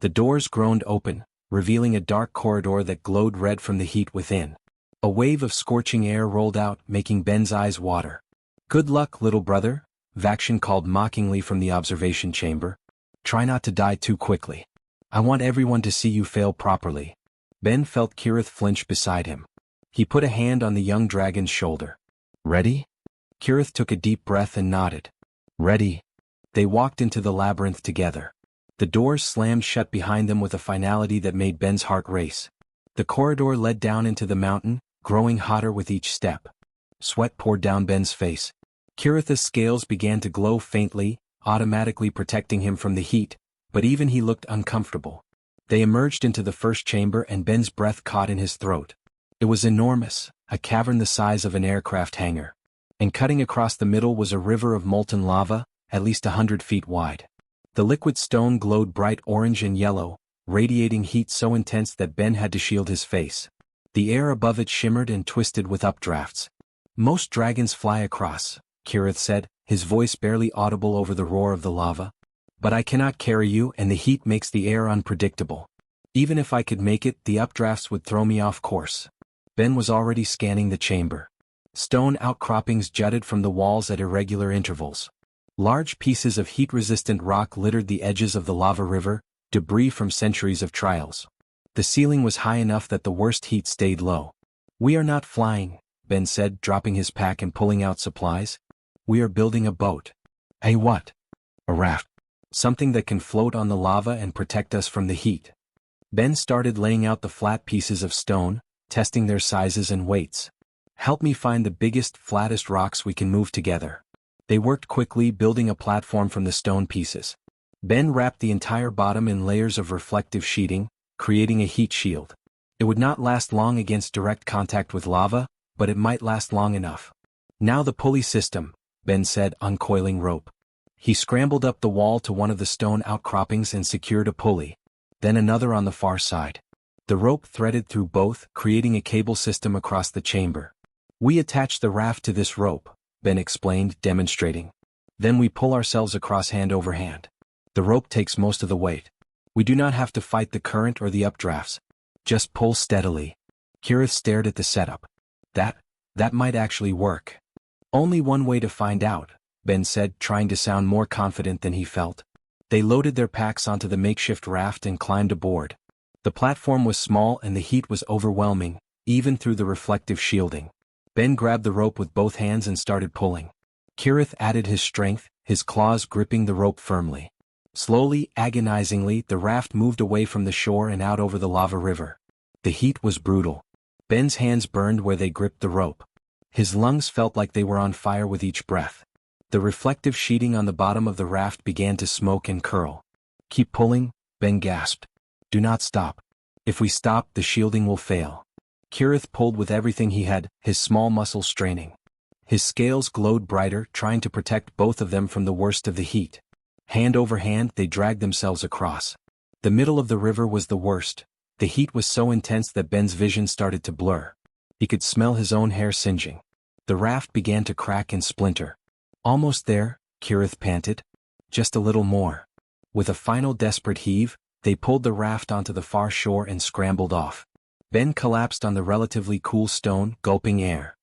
The doors groaned open, revealing a dark corridor that glowed red from the heat within. A wave of scorching air rolled out, making Ben's eyes water. "Good luck, little brother," Vakshin called mockingly from the observation chamber. "Try not to die too quickly. I want everyone to see you fail properly." Ben felt Kirith flinch beside him. He put a hand on the young dragon's shoulder. "Ready?" Kirith took a deep breath and nodded. "Ready." They walked into the labyrinth together. The doors slammed shut behind them with a finality that made Ben's heart race. The corridor led down into the mountain, growing hotter with each step. Sweat poured down Ben's face. Kirith's scales began to glow faintly, automatically protecting him from the heat, but even he looked uncomfortable. They emerged into the first chamber and Ben's breath caught in his throat. It was enormous, a cavern the size of an aircraft hangar. And cutting across the middle was a river of molten lava, at least 100 feet wide. The liquid stone glowed bright orange and yellow, radiating heat so intense that Ben had to shield his face. The air above it shimmered and twisted with updrafts. "Most dragons fly across," Kirith said, his voice barely audible over the roar of the lava. "But I cannot carry you, and the heat makes the air unpredictable. Even if I could make it, the updrafts would throw me off course." Ben was already scanning the chamber. Stone outcroppings jutted from the walls at irregular intervals. Large pieces of heat-resistant rock littered the edges of the lava river, debris from centuries of trials. The ceiling was high enough that the worst heat stayed low. "We are not flying," Ben said, dropping his pack and pulling out supplies. "We are building a boat." "A what?" "A raft. Something that can float on the lava and protect us from the heat." Ben started laying out the flat pieces of stone, testing their sizes and weights. "Help me find the biggest, flattest rocks we can move together." They worked quickly, building a platform from the stone pieces. Ben wrapped the entire bottom in layers of reflective sheeting, creating a heat shield. It would not last long against direct contact with lava, but it might last long enough. "Now the pulley system," Ben said, uncoiling rope. He scrambled up the wall to one of the stone outcroppings and secured a pulley. Then another on the far side. The rope threaded through both, creating a cable system across the chamber. "We attach the raft to this rope," Ben explained, demonstrating. "Then we pull ourselves across hand over hand. The rope takes most of the weight. We do not have to fight the current or the updrafts. Just pull steadily." Kirith stared at the setup. That might actually work." "Only one way to find out," Ben said, trying to sound more confident than he felt. They loaded their packs onto the makeshift raft and climbed aboard. The platform was small and the heat was overwhelming, even through the reflective shielding. Ben grabbed the rope with both hands and started pulling. Kirith added his strength, his claws gripping the rope firmly. Slowly, agonizingly, the raft moved away from the shore and out over the lava river. The heat was brutal. Ben's hands burned where they gripped the rope. His lungs felt like they were on fire with each breath. The reflective sheeting on the bottom of the raft began to smoke and curl. "Keep pulling," Ben gasped. "Do not stop. If we stop, the shielding will fail." Kirith pulled with everything he had, his small muscles straining. His scales glowed brighter, trying to protect both of them from the worst of the heat. Hand over hand, they dragged themselves across. The middle of the river was the worst. The heat was so intense that Ben's vision started to blur. He could smell his own hair singeing. The raft began to crack and splinter. "Almost there," Kirith panted. "Just a little more." With a final desperate heave, they pulled the raft onto the far shore and scrambled off. Ben collapsed on the relatively cool stone, gulping air.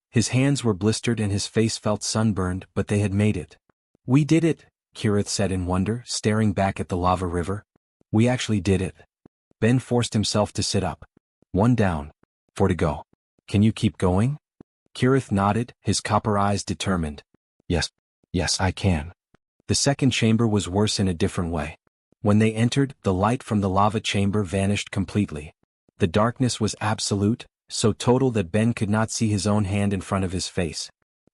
His hands were blistered and his face felt sunburned, but they had made it. "We did it," Kirith said in wonder, staring back at the lava river. "We actually did it." Ben forced himself to sit up. "One down. 4 to go. Can you keep going?" Kirith nodded, his copper eyes determined. Yes, I can." The second chamber was worse in a different way. When they entered, the light from the lava chamber vanished completely. The darkness was absolute, so total that Ben could not see his own hand in front of his face.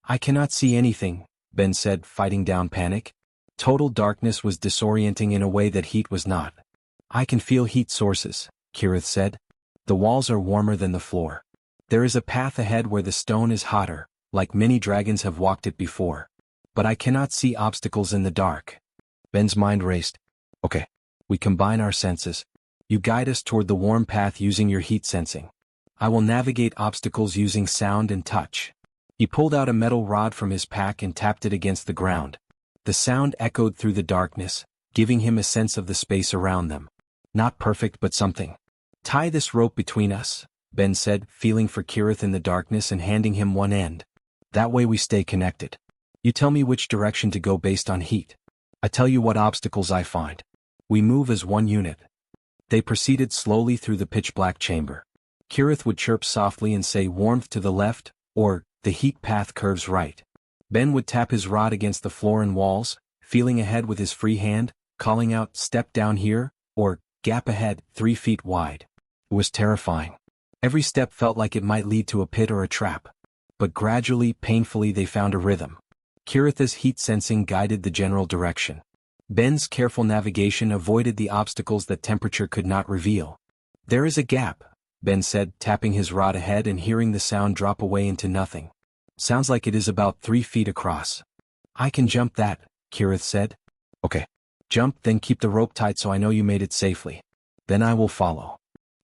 I cannot see anything, Ben said, fighting down panic. Total darkness was disorienting in a way that heat was not. I can feel heat sources, Kirith said. The walls are warmer than the floor. There is a path ahead where the stone is hotter, like many dragons have walked it before. But I cannot see obstacles in the dark. Ben's mind raced. Okay. We combine our senses. You guide us toward the warm path using your heat sensing. I will navigate obstacles using sound and touch. He pulled out a metal rod from his pack and tapped it against the ground. The sound echoed through the darkness, giving him a sense of the space around them. Not perfect but something. Tie this rope between us, Ben said, feeling for Kirith in the darkness and handing him one end. That way we stay connected. You tell me which direction to go based on heat. I tell you what obstacles I find. We move as one unit. They proceeded slowly through the pitch-black chamber. Kirith would chirp softly and say warmth to the left, or, the heat path curves right. Ben would tap his rod against the floor and walls, feeling ahead with his free hand, calling out step down here, or, gap ahead, 3 feet wide. It was terrifying. Every step felt like it might lead to a pit or a trap. But gradually, painfully they found a rhythm. Kirith's heat sensing guided the general direction. Ben's careful navigation avoided the obstacles that temperature could not reveal. There is a gap, Ben said, tapping his rod ahead and hearing the sound drop away into nothing. Sounds like it is about 3 feet across. I can jump that, Kirith said. Okay. Jump, then keep the rope tight so I know you made it safely. Then I will follow.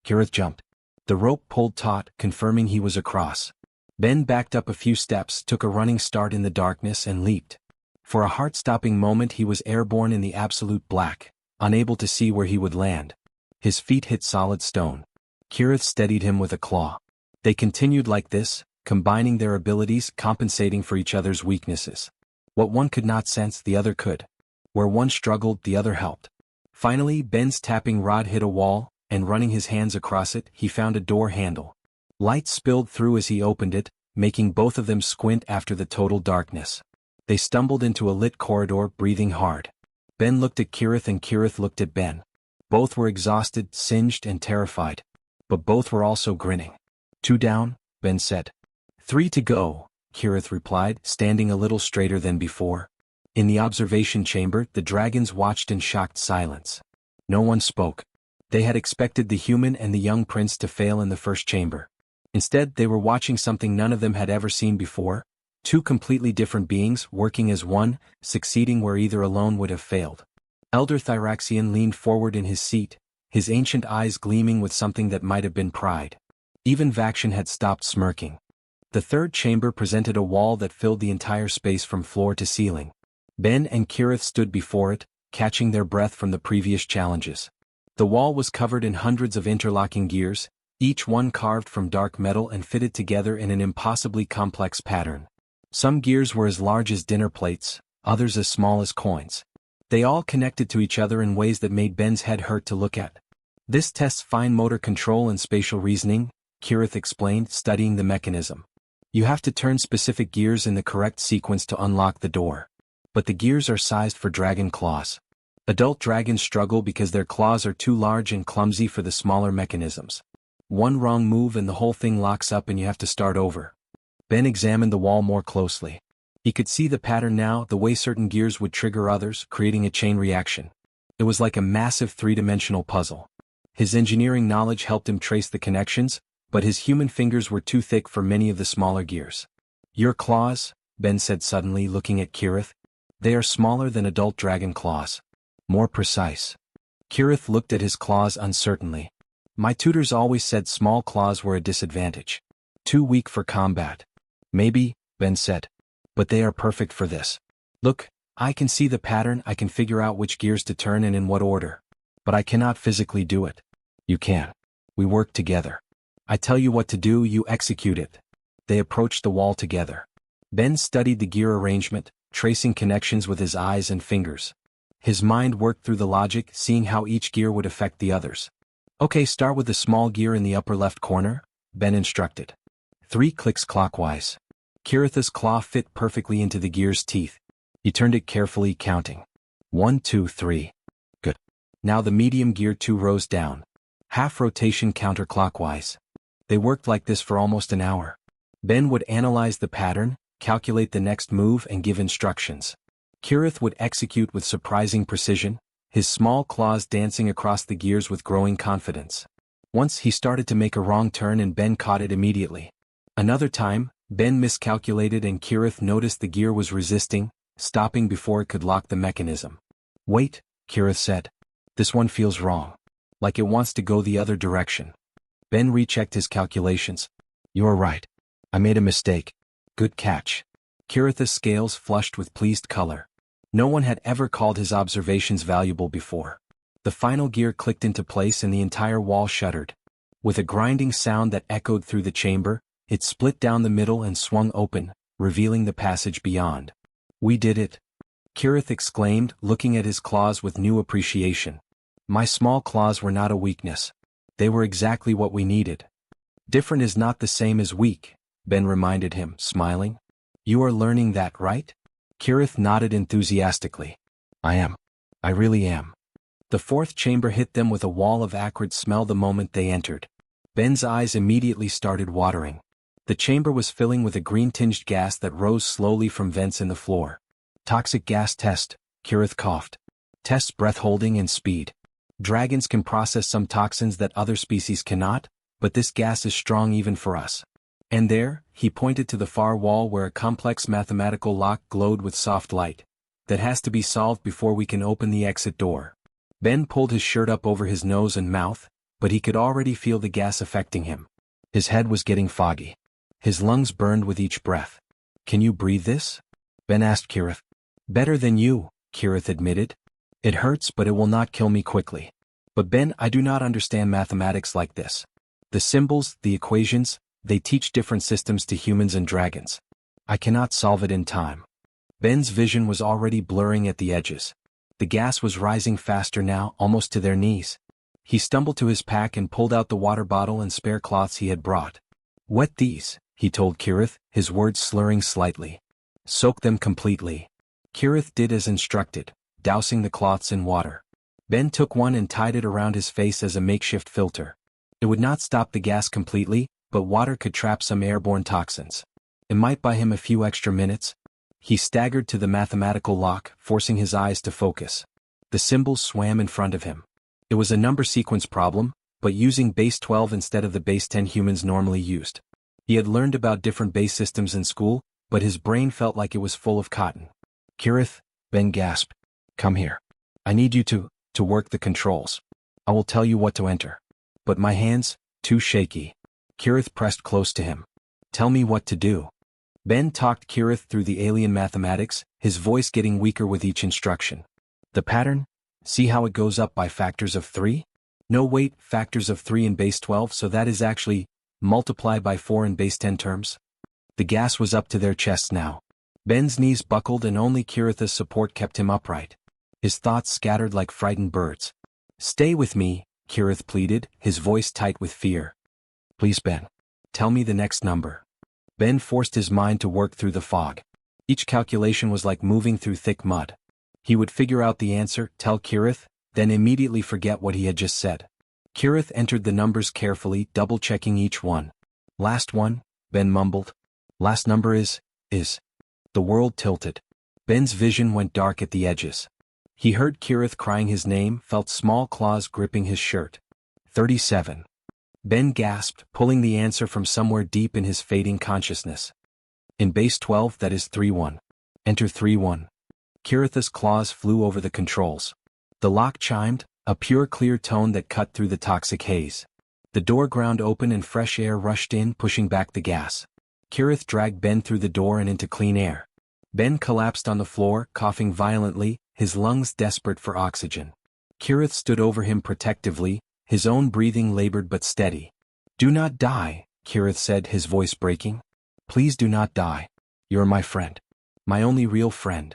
Kirith jumped. The rope pulled taut, confirming he was across. Ben backed up a few steps, took a running start in the darkness and leaped. For a heart-stopping moment he was airborne in the absolute black, unable to see where he would land. His feet hit solid stone. Kirith steadied him with a claw. They continued like this, combining their abilities, compensating for each other's weaknesses. What one could not sense, the other could. Where one struggled, the other helped. Finally, Ben's tapping rod hit a wall, and running his hands across it, he found a door handle. Light spilled through as he opened it, making both of them squint after the total darkness. They stumbled into a lit corridor, breathing hard. Ben looked at Kirith and Kirith looked at Ben. Both were exhausted, singed, and terrified. But both were also grinning. 2 down, Ben said. 3 to go, Kirith replied, standing a little straighter than before. In the observation chamber, the dragons watched in shocked silence. No one spoke. They had expected the human and the young prince to fail in the first chamber. Instead, they were watching something none of them had ever seen before. 2 completely different beings working as one, succeeding where either alone would have failed. Elder Thyraxian leaned forward in his seat, his ancient eyes gleaming with something that might have been pride. Even Vaction had stopped smirking. The third chamber presented a wall that filled the entire space from floor to ceiling. Ben and Kirith stood before it, catching their breath from the previous challenges. The wall was covered in hundreds of interlocking gears, each one carved from dark metal and fitted together in an impossibly complex pattern. Some gears were as large as dinner plates, others as small as coins. They all connected to each other in ways that made Ben's head hurt to look at. This tests fine motor control and spatial reasoning, Kirith explained, studying the mechanism. You have to turn specific gears in the correct sequence to unlock the door. But the gears are sized for dragon claws. Adult dragons struggle because their claws are too large and clumsy for the smaller mechanisms. One wrong move and the whole thing locks up and you have to start over. Ben examined the wall more closely. He could see the pattern now, the way certain gears would trigger others, creating a chain reaction. It was like a massive 3-dimensional puzzle. His engineering knowledge helped him trace the connections, but his human fingers were too thick for many of the smaller gears. Your claws, Ben said suddenly, looking at Kirith. They are smaller than adult dragon claws. More precise. Kirith looked at his claws uncertainly. My tutors always said small claws were a disadvantage. Too weak for combat. Maybe, Ben said. But they are perfect for this. Look, I can see the pattern, I can figure out which gears to turn and in what order. But I cannot physically do it. You can. We work together. I tell you what to do, you execute it. They approached the wall together. Ben studied the gear arrangement, tracing connections with his eyes and fingers. His mind worked through the logic, seeing how each gear would affect the others. Okay, start with the small gear in the upper left corner, Ben instructed. 3 clicks clockwise. Kirith's claw fit perfectly into the gear's teeth. He turned it carefully, counting. 1, 2, 3. Good. Now the medium gear 2 rows down. Half rotation counterclockwise. They worked like this for almost an hour. Ben would analyze the pattern, calculate the next move and give instructions. Kirith would execute with surprising precision, his small claws dancing across the gears with growing confidence. Once he started to make a wrong turn and Ben caught it immediately. Another time, Ben miscalculated and Kirith noticed the gear was resisting, stopping before it could lock the mechanism. "Wait," Kirith said. "This one feels wrong. Like it wants to go the other direction." Ben rechecked his calculations. "You're right. I made a mistake. Good catch." Kirith's scales flushed with pleased color. No one had ever called his observations valuable before. The final gear clicked into place and the entire wall shuddered. With a grinding sound that echoed through the chamber, it split down the middle and swung open, revealing the passage beyond. "We did it!" Kirith exclaimed, looking at his claws with new appreciation. "My small claws were not a weakness. They were exactly what we needed." "Different is not the same as weak," Ben reminded him, smiling. "You are learning that, right?" Kirith nodded enthusiastically. "I am. I really am." The fourth chamber hit them with a wall of acrid smell the moment they entered. Ben's eyes immediately started watering. The chamber was filling with a green-tinged gas that rose slowly from vents in the floor. "Toxic gas test," Kirith coughed. "Tests breath-holding and speed. Dragons can process some toxins that other species cannot, but this gas is strong even for us." And there, he pointed to the far wall where a complex mathematical lock glowed with soft light. "That has to be solved before we can open the exit door." Ben pulled his shirt up over his nose and mouth, but he could already feel the gas affecting him. His head was getting foggy. His lungs burned with each breath. "Can you breathe this?" Ben asked Kirith. "Better than you," Kirith admitted. "It hurts but it will not kill me quickly." "But Ben, I do not understand mathematics like this. The symbols, the equations, they teach different systems to humans and dragons. I cannot solve it in time." Ben's vision was already blurring at the edges. The gas was rising faster now, almost to their knees. He stumbled to his pack and pulled out the water bottle and spare cloths he had brought. "Wet these," he told Kirith, his words slurring slightly. "Soak them completely." Kirith did as instructed, dousing the cloths in water. Ben took one and tied it around his face as a makeshift filter. It would not stop the gas completely, but water could trap some airborne toxins. It might buy him a few extra minutes. He staggered to the mathematical lock, forcing his eyes to focus. The symbols swam in front of him. It was a number sequence problem, but using base 12 instead of the base 10 humans normally used. He had learned about different base systems in school, but his brain felt like it was full of cotton. "Kirith," Ben gasped. "Come here. I need you to work the controls. I will tell you what to enter." "But my hands, too shaky." Kirith pressed close to him. "Tell me what to do." Ben talked Kirith through the alien mathematics, his voice getting weaker with each instruction. "The pattern? See how it goes up by factors of 3? No wait, factors of 3 in base 12, so that is actually multiply by 4 in base 10 terms." The gas was up to their chests now. Ben's knees buckled and only Kirith's support kept him upright. His thoughts scattered like frightened birds. "Stay with me," Kirith pleaded, his voice tight with fear. "Please, Ben. Tell me the next number." Ben forced his mind to work through the fog. Each calculation was like moving through thick mud. He would figure out the answer, tell Kirith, then immediately forget what he had just said. Kirith entered the numbers carefully, double-checking each one. "Last one," Ben mumbled. "Last number is." The world tilted. Ben's vision went dark at the edges. He heard Kirith crying his name, felt small claws gripping his shirt. 37. Ben gasped, pulling the answer from somewhere deep in his fading consciousness. "In base 12, that is 3-1. Enter 3-1. Kirith's claws flew over the controls. The lock chimed, a pure clear tone that cut through the toxic haze. The door ground open and fresh air rushed in, pushing back the gas. Kirith dragged Ben through the door and into clean air. Ben collapsed on the floor, coughing violently, his lungs desperate for oxygen. Kirith stood over him protectively, his own breathing labored but steady. "Do not die," Kirith said, his voice breaking. "Please do not die. You're my friend. My only real friend."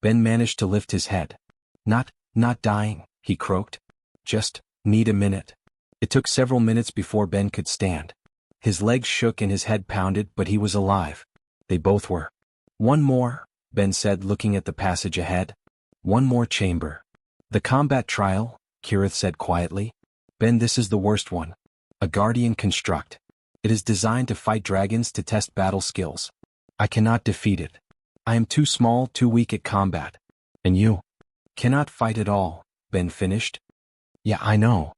Ben managed to lift his head. Not dying," he croaked. "Just need a minute." It took several minutes before Ben could stand. His legs shook and his head pounded, but he was alive. They both were. "One more," Ben said, looking at the passage ahead. "One more chamber." "The combat trial," Kirith said quietly. "Ben, this is the worst one. A guardian construct. It is designed to fight dragons to test battle skills. I cannot defeat it. I am too small, too weak at combat. And you cannot fight at all, Ben finished. Yeah, I know.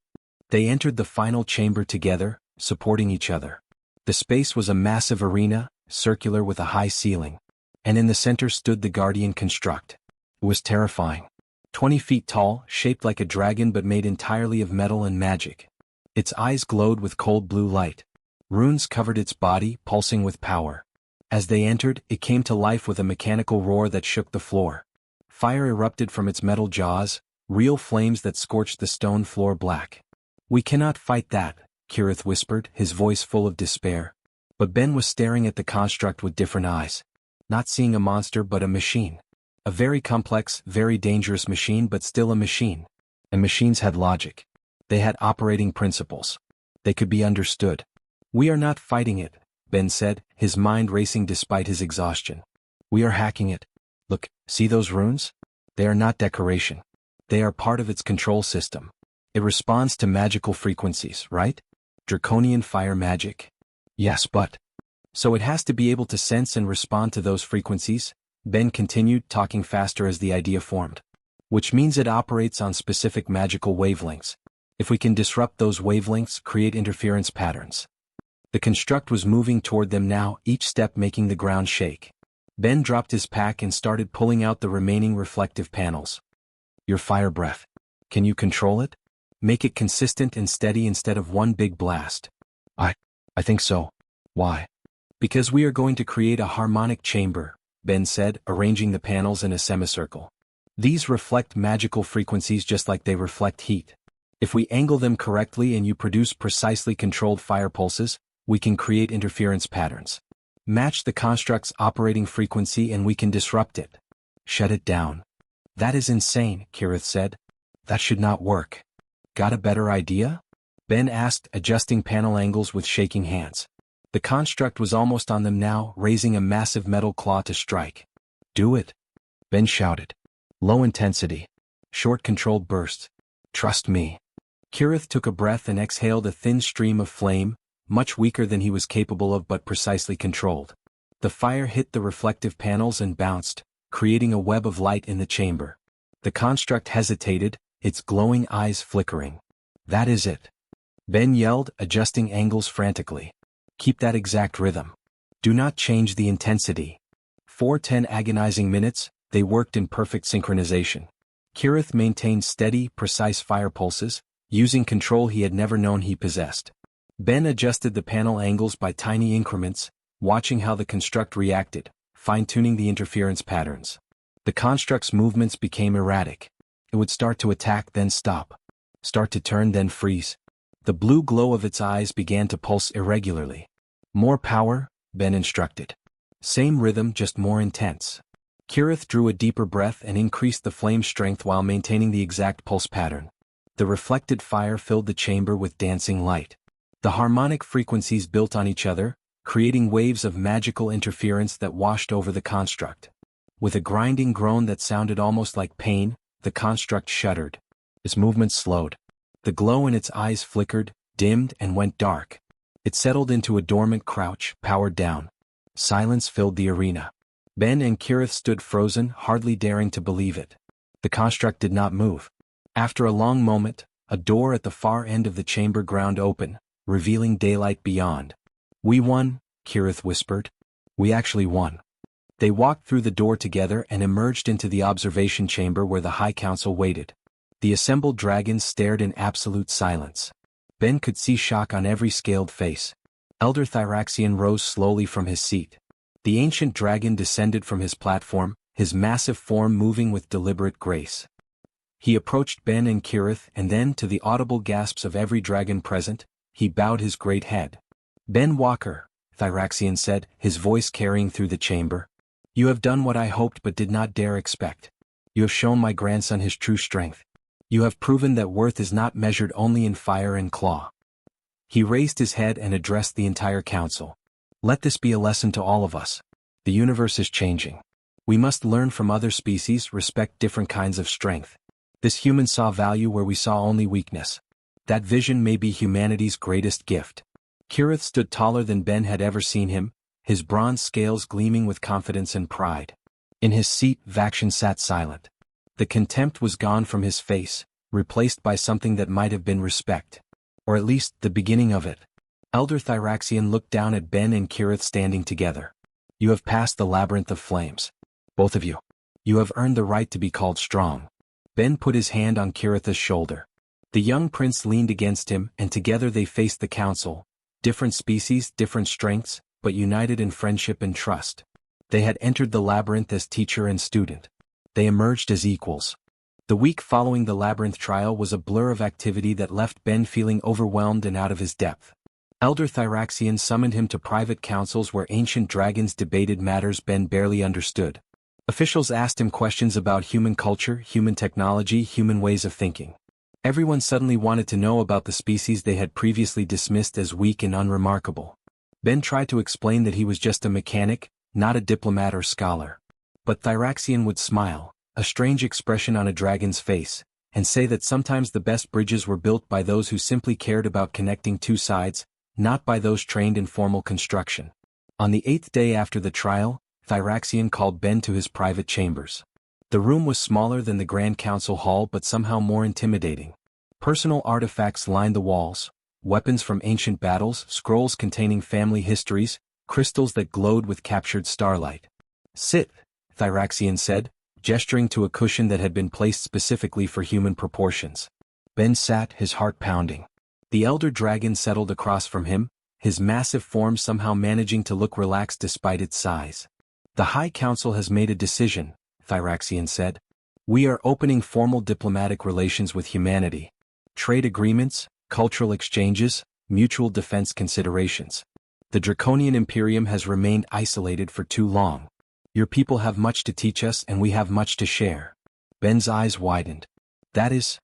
They entered the final chamber together, supporting each other. The space was a massive arena, circular with a high ceiling. And in the center stood the Guardian construct. It was terrifying. 20 feet tall, shaped like a dragon but made entirely of metal and magic. Its eyes glowed with cold blue light. Runes covered its body, pulsing with power. As they entered, it came to life with a mechanical roar that shook the floor. Fire erupted from its metal jaws, real flames that scorched the stone floor black. We cannot fight that, Kirith whispered, his voice full of despair. But Ben was staring at the construct with different eyes. Not seeing a monster but a machine. A very complex, very dangerous machine but still a machine. And machines had logic. They had operating principles. They could be understood. We are not fighting it, Ben said, his mind racing despite his exhaustion. We are hacking it. Look, see those runes? They are not decoration. They are part of its control system. It responds to magical frequencies, right? Draconian fire magic. Yes, but... So it has to be able to sense and respond to those frequencies, Ben continued, talking faster as the idea formed. Which means it operates on specific magical wavelengths. If we can disrupt those wavelengths, create interference patterns. The construct was moving toward them now, each step making the ground shake. Ben dropped his pack and started pulling out the remaining reflective panels. Your fire breath. Can you control it? Make it consistent and steady instead of one big blast. I think so. Why? Because we are going to create a harmonic chamber, Ben said, arranging the panels in a semicircle. These reflect magical frequencies just like they reflect heat. If we angle them correctly and you produce precisely controlled fire pulses, we can create interference patterns. Match the construct's operating frequency and we can disrupt it. Shut it down. That is insane, Kirith said. That should not work. Got a better idea? Ben asked, adjusting panel angles with shaking hands. The construct was almost on them now, raising a massive metal claw to strike. Do it. Ben shouted. Low intensity. Short controlled bursts. Trust me. Kirith took a breath and exhaled a thin stream of flame, much weaker than he was capable of but precisely controlled. The fire hit the reflective panels and bounced, creating a web of light in the chamber. The construct hesitated, its glowing eyes flickering. That is it. Ben yelled, adjusting angles frantically. Keep that exact rhythm. Do not change the intensity. For 10 agonizing minutes, they worked in perfect synchronization. Kirith maintained steady, precise fire pulses, using control he had never known he possessed. Ben adjusted the panel angles by tiny increments, watching how the construct reacted, fine-tuning the interference patterns. The construct's movements became erratic. It would start to attack then stop. Start to turn then freeze. The blue glow of its eyes began to pulse irregularly. More power, Ben instructed. Same rhythm, just more intense. Kirith drew a deeper breath and increased the flame strength while maintaining the exact pulse pattern. The reflected fire filled the chamber with dancing light. The harmonic frequencies built on each other, creating waves of magical interference that washed over the construct. With a grinding groan that sounded almost like pain, the construct shuddered. Its movements slowed. The glow in its eyes flickered, dimmed, and went dark. It settled into a dormant crouch, powered down. Silence filled the arena. Ben and Kirith stood frozen, hardly daring to believe it. The construct did not move. After a long moment, a door at the far end of the chamber ground open, revealing daylight beyond. We won, Kirith whispered. We actually won. They walked through the door together and emerged into the observation chamber where the High Council waited. The assembled dragons stared in absolute silence. Ben could see shock on every scaled face. Elder Thyraxian rose slowly from his seat. The ancient dragon descended from his platform, his massive form moving with deliberate grace. He approached Ben and Kirith, and then, to the audible gasps of every dragon present, he bowed his great head. Ben Walker, Thyraxian said, his voice carrying through the chamber. You have done what I hoped but did not dare expect. You have shown my grandson his true strength. You have proven that worth is not measured only in fire and claw. He raised his head and addressed the entire council. Let this be a lesson to all of us. The universe is changing. We must learn from other species, respect different kinds of strength. This human saw value where we saw only weakness. That vision may be humanity's greatest gift. Kirith stood taller than Ben had ever seen him, his bronze scales gleaming with confidence and pride. In his seat, Vaction sat silent. The contempt was gone from his face, replaced by something that might have been respect. Or at least, the beginning of it. Elder Thyraxian looked down at Ben and Kirith standing together. You have passed the labyrinth of flames. Both of you. You have earned the right to be called strong. Ben put his hand on Kirith's shoulder. The young prince leaned against him, and together they faced the council. Different species, different strengths, but united in friendship and trust. They had entered the labyrinth as teacher and student. They emerged as equals. The week following the labyrinth trial was a blur of activity that left Ben feeling overwhelmed and out of his depth. Elder Thyraxian summoned him to private councils where ancient dragons debated matters Ben barely understood. Officials asked him questions about human culture, human technology, human ways of thinking. Everyone suddenly wanted to know about the species they had previously dismissed as weak and unremarkable. Ben tried to explain that he was just a mechanic, not a diplomat or scholar. But Thyraxian would smile, a strange expression on a dragon's face, and say that sometimes the best bridges were built by those who simply cared about connecting two sides, not by those trained in formal construction. On the 8th day after the trial, Thyraxian called Ben to his private chambers. The room was smaller than the Grand Council Hall but somehow more intimidating. Personal artifacts lined the walls, weapons from ancient battles, scrolls containing family histories, crystals that glowed with captured starlight. Sit, Thyraxian said, gesturing to a cushion that had been placed specifically for human proportions. Ben sat, his heart pounding. The elder dragon settled across from him, his massive form somehow managing to look relaxed despite its size. The High Council has made a decision, Thyraxian said. We are opening formal diplomatic relations with humanity. Trade agreements, cultural exchanges, mutual defense considerations. The Draconian Imperium has remained isolated for too long. Your people have much to teach us and we have much to share. Ben's eyes widened. That is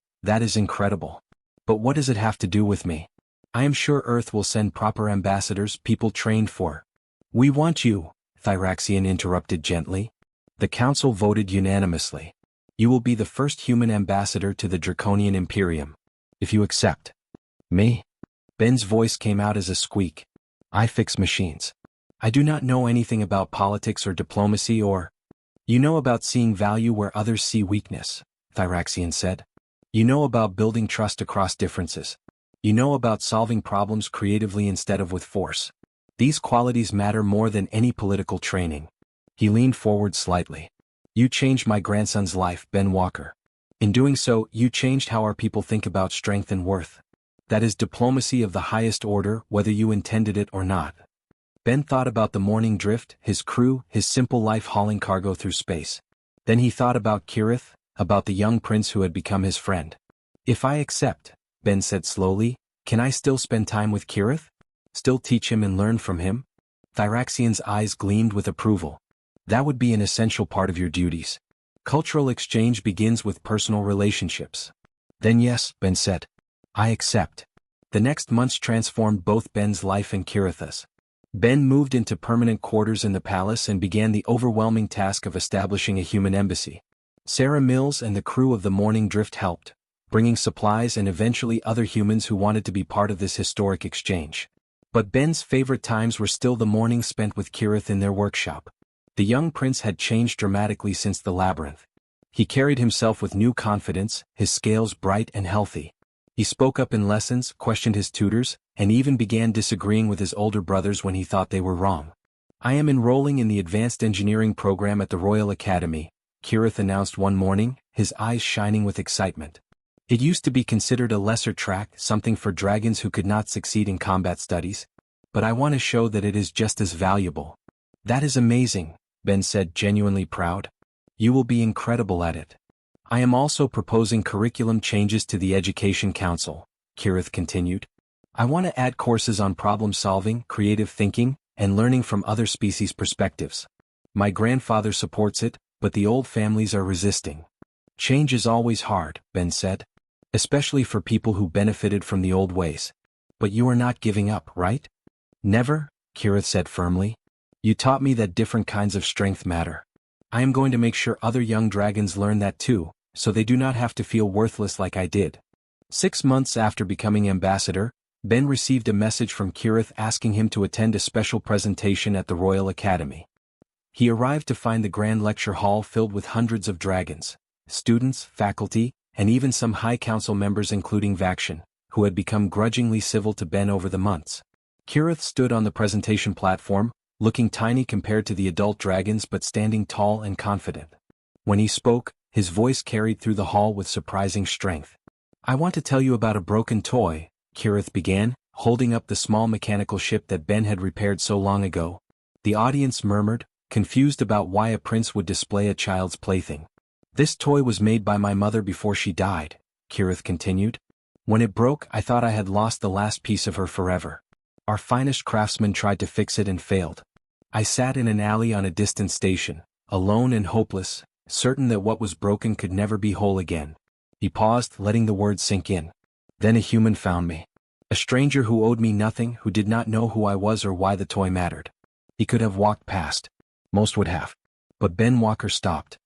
incredible. But what does it have to do with me? I am sure Earth will send proper ambassadors, people trained for. We want you, Thyraxian interrupted gently. The council voted unanimously. You will be the first human ambassador to the Draconian Imperium. If you accept. Me? Ben's voice came out as a squeak. I fix machines. I do not know anything about politics or diplomacy or... You know about seeing value where others see weakness, Thyraxian said. You know about building trust across differences. You know about solving problems creatively instead of with force. These qualities matter more than any political training. He leaned forward slightly. You changed my grandson's life, Ben Walker. In doing so, you changed how our people think about strength and worth. That is diplomacy of the highest order, whether you intended it or not. Ben thought about the morning drift, his crew, his simple life hauling cargo through space. Then he thought about Kirith, about the young prince who had become his friend. If I accept, Ben said slowly, can I still spend time with Kirith? Still teach him and learn from him? Thyraxian's eyes gleamed with approval. That would be an essential part of your duties. Cultural exchange begins with personal relationships. Then yes, Ben said. I accept. The next months transformed both Ben's life and Kirith's. Ben moved into permanent quarters in the palace and began the overwhelming task of establishing a human embassy. Sarah Mills and the crew of the Morning Drift helped, bringing supplies and eventually other humans who wanted to be part of this historic exchange. But Ben's favorite times were still the mornings spent with Kirith in their workshop. The young prince had changed dramatically since the labyrinth. He carried himself with new confidence, his scales bright and healthy. He spoke up in lessons, questioned his tutors, and even began disagreeing with his older brothers when he thought they were wrong. I am enrolling in the advanced engineering program at the Royal Academy, Kirith announced one morning, his eyes shining with excitement. It used to be considered a lesser track, something for dragons who could not succeed in combat studies. But I want to show that it is just as valuable. That is amazing, Ben said, genuinely proud. You will be incredible at it. I am also proposing curriculum changes to the Education Council, Kirith continued. I want to add courses on problem solving, creative thinking, and learning from other species' perspectives. My grandfather supports it, but the old families are resisting. Change is always hard, Ben said. Especially for people who benefited from the old ways. But you are not giving up, right? Never, Kirith said firmly. You taught me that different kinds of strength matter. I am going to make sure other young dragons learn that too, so they do not have to feel worthless like I did. 6 months after becoming ambassador, Ben received a message from Kirith asking him to attend a special presentation at the Royal Academy. He arrived to find the Grand Lecture Hall filled with hundreds of dragons, students, faculty, and even some High Council members including Vaction, who had become grudgingly civil to Ben over the months. Kirith stood on the presentation platform, looking tiny compared to the adult dragons but standing tall and confident. When he spoke, his voice carried through the hall with surprising strength. "I want to tell you about a broken toy," Kirith began, holding up the small mechanical ship that Ben had repaired so long ago. The audience murmured, confused about why a prince would display a child's plaything. "This toy was made by my mother before she died," Kirith continued. "When it broke, I thought I had lost the last piece of her forever. Our finest craftsman tried to fix it and failed. I sat in an alley on a distant station, alone and hopeless, certain that what was broken could never be whole again." He paused, letting the words sink in. "Then a human found me. A stranger who owed me nothing, who did not know who I was or why the toy mattered. He could have walked past. Most would have. But Ben Walker stopped.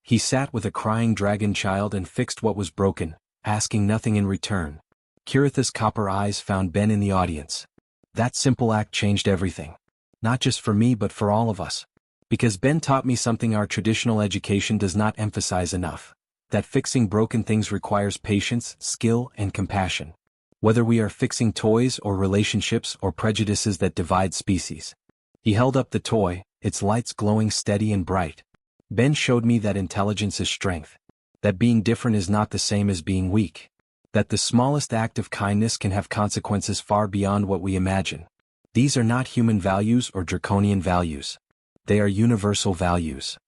He sat with a crying dragon child and fixed what was broken, asking nothing in return." Kirith's copper eyes found Ben in the audience. "That simple act changed everything. Not just for me but for all of us. Because Ben taught me something our traditional education does not emphasize enough. That fixing broken things requires patience, skill, and compassion. Whether we are fixing toys or relationships or prejudices that divide species." He held up the toy, its lights glowing steady and bright. "Ben showed me that intelligence is strength. That being different is not the same as being weak. That the smallest act of kindness can have consequences far beyond what we imagine. These are not human values or draconian values. They are universal values."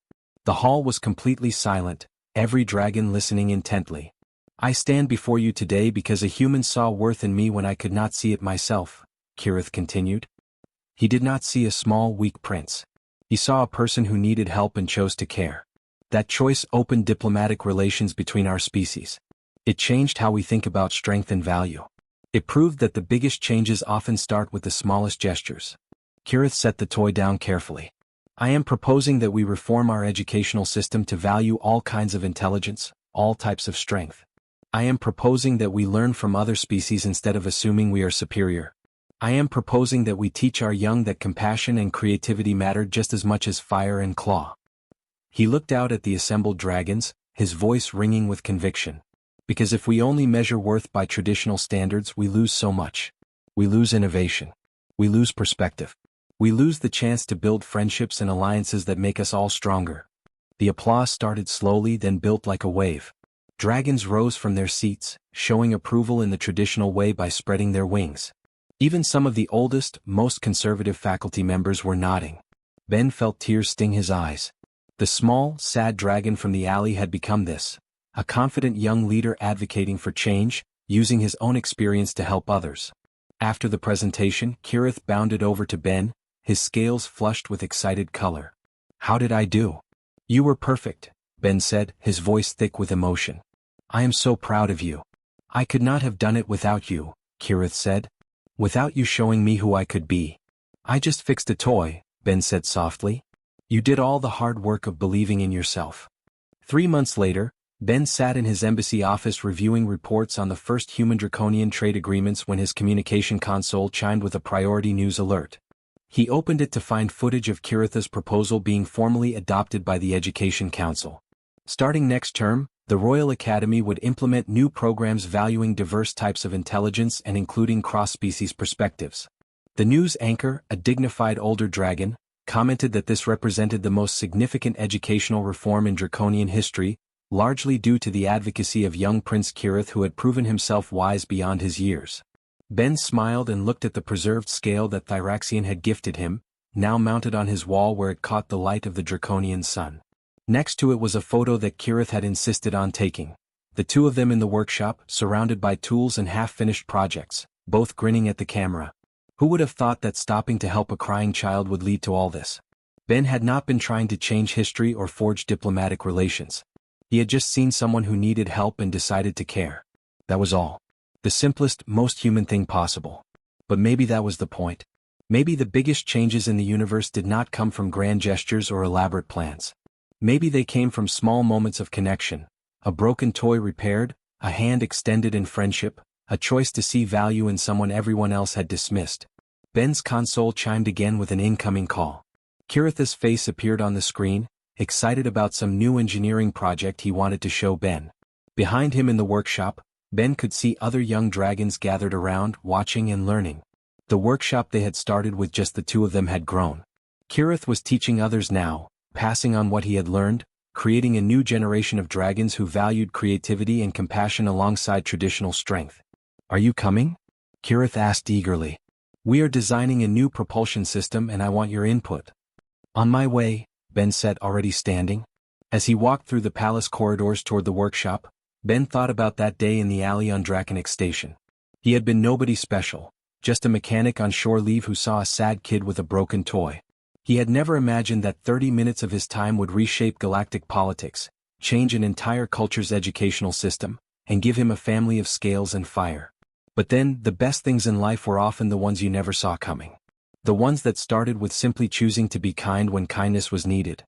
The hall was completely silent, every dragon listening intently. "I stand before you today because a human saw worth in me when I could not see it myself," Kirith continued. He did not see a small, weak prince. He saw a person who needed help and chose to care. That choice opened diplomatic relations between our species. It changed how we think about strength and value. It proved that the biggest changes often start with the smallest gestures. Kirith set the toy down carefully. "I am proposing that we reform our educational system to value all kinds of intelligence, all types of strength. I am proposing that we learn from other species instead of assuming we are superior. I am proposing that we teach our young that compassion and creativity matter just as much as fire and claw." He looked out at the assembled dragons, his voice ringing with conviction. "Because if we only measure worth by traditional standards, we lose so much. We lose innovation. We lose perspective. We lose the chance to build friendships and alliances that make us all stronger." The applause started slowly, then built like a wave. Dragons rose from their seats, showing approval in the traditional way by spreading their wings. Even some of the oldest, most conservative faculty members were nodding. Ben felt tears sting his eyes. The small, sad dragon from the alley had become this, a confident young leader advocating for change, using his own experience to help others. After the presentation, Kirith bounded over to Ben, his scales flushed with excited color. "How did I do?" "You were perfect," Ben said, his voice thick with emotion. "I am so proud of you." "I could not have done it without you," Kirith said. "Without you showing me who I could be." "I just fixed a toy," Ben said softly. "You did all the hard work of believing in yourself." 3 months later, Ben sat in his embassy office reviewing reports on the first human draconian trade agreements when his communication console chimed with a priority news alert. He opened it to find footage of Kirith's proposal being formally adopted by the Education Council. Starting next term, the Royal Academy would implement new programs valuing diverse types of intelligence and including cross-species perspectives. The news anchor, a dignified older dragon, commented that this represented the most significant educational reform in draconian history, largely due to the advocacy of young Prince Kirith who had proven himself wise beyond his years. Ben smiled and looked at the preserved scale that Thyraxian had gifted him, now mounted on his wall where it caught the light of the draconian sun. Next to it was a photo that Kirith had insisted on taking. The two of them in the workshop, surrounded by tools and half-finished projects, both grinning at the camera. Who would have thought that stopping to help a crying child would lead to all this? Ben had not been trying to change history or forge diplomatic relations. He had just seen someone who needed help and decided to care. That was all. The simplest, most human thing possible. But maybe that was the point. Maybe the biggest changes in the universe did not come from grand gestures or elaborate plans. Maybe they came from small moments of connection, a broken toy repaired, a hand extended in friendship, a choice to see value in someone everyone else had dismissed. Ben's console chimed again with an incoming call. Kiritha's face appeared on the screen, excited about some new engineering project he wanted to show Ben. Behind him in the workshop, Ben could see other young dragons gathered around, watching and learning. The workshop they had started with just the two of them had grown. Kirith was teaching others now, passing on what he had learned, creating a new generation of dragons who valued creativity and compassion alongside traditional strength. "Are you coming?" Kirith asked eagerly. "We are designing a new propulsion system and I want your input." "On my way," Ben said, already standing. As he walked through the palace corridors toward the workshop, Ben thought about that day in the alley on Draconic Station. He had been nobody special, just a mechanic on shore leave who saw a sad kid with a broken toy. He had never imagined that 30 minutes of his time would reshape galactic politics, change an entire culture's educational system, and give him a family of scales and fire. But then, the best things in life were often the ones you never saw coming. The ones that started with simply choosing to be kind when kindness was needed.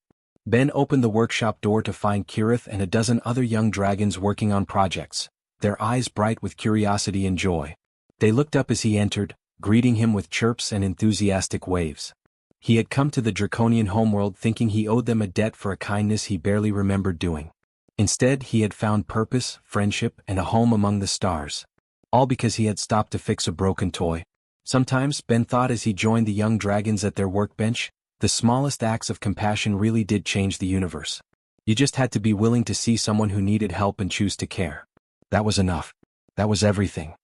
Ben opened the workshop door to find Kirith and a dozen other young dragons working on projects, their eyes bright with curiosity and joy. They looked up as he entered, greeting him with chirps and enthusiastic waves. He had come to the draconian homeworld thinking he owed them a debt for a kindness he barely remembered doing. Instead, he had found purpose, friendship, and a home among the stars. All because he had stopped to fix a broken toy. Sometimes, Ben thought as he joined the young dragons at their workbench, the smallest acts of compassion really did change the universe. You just had to be willing to see someone who needed help and choose to care. That was enough. That was everything.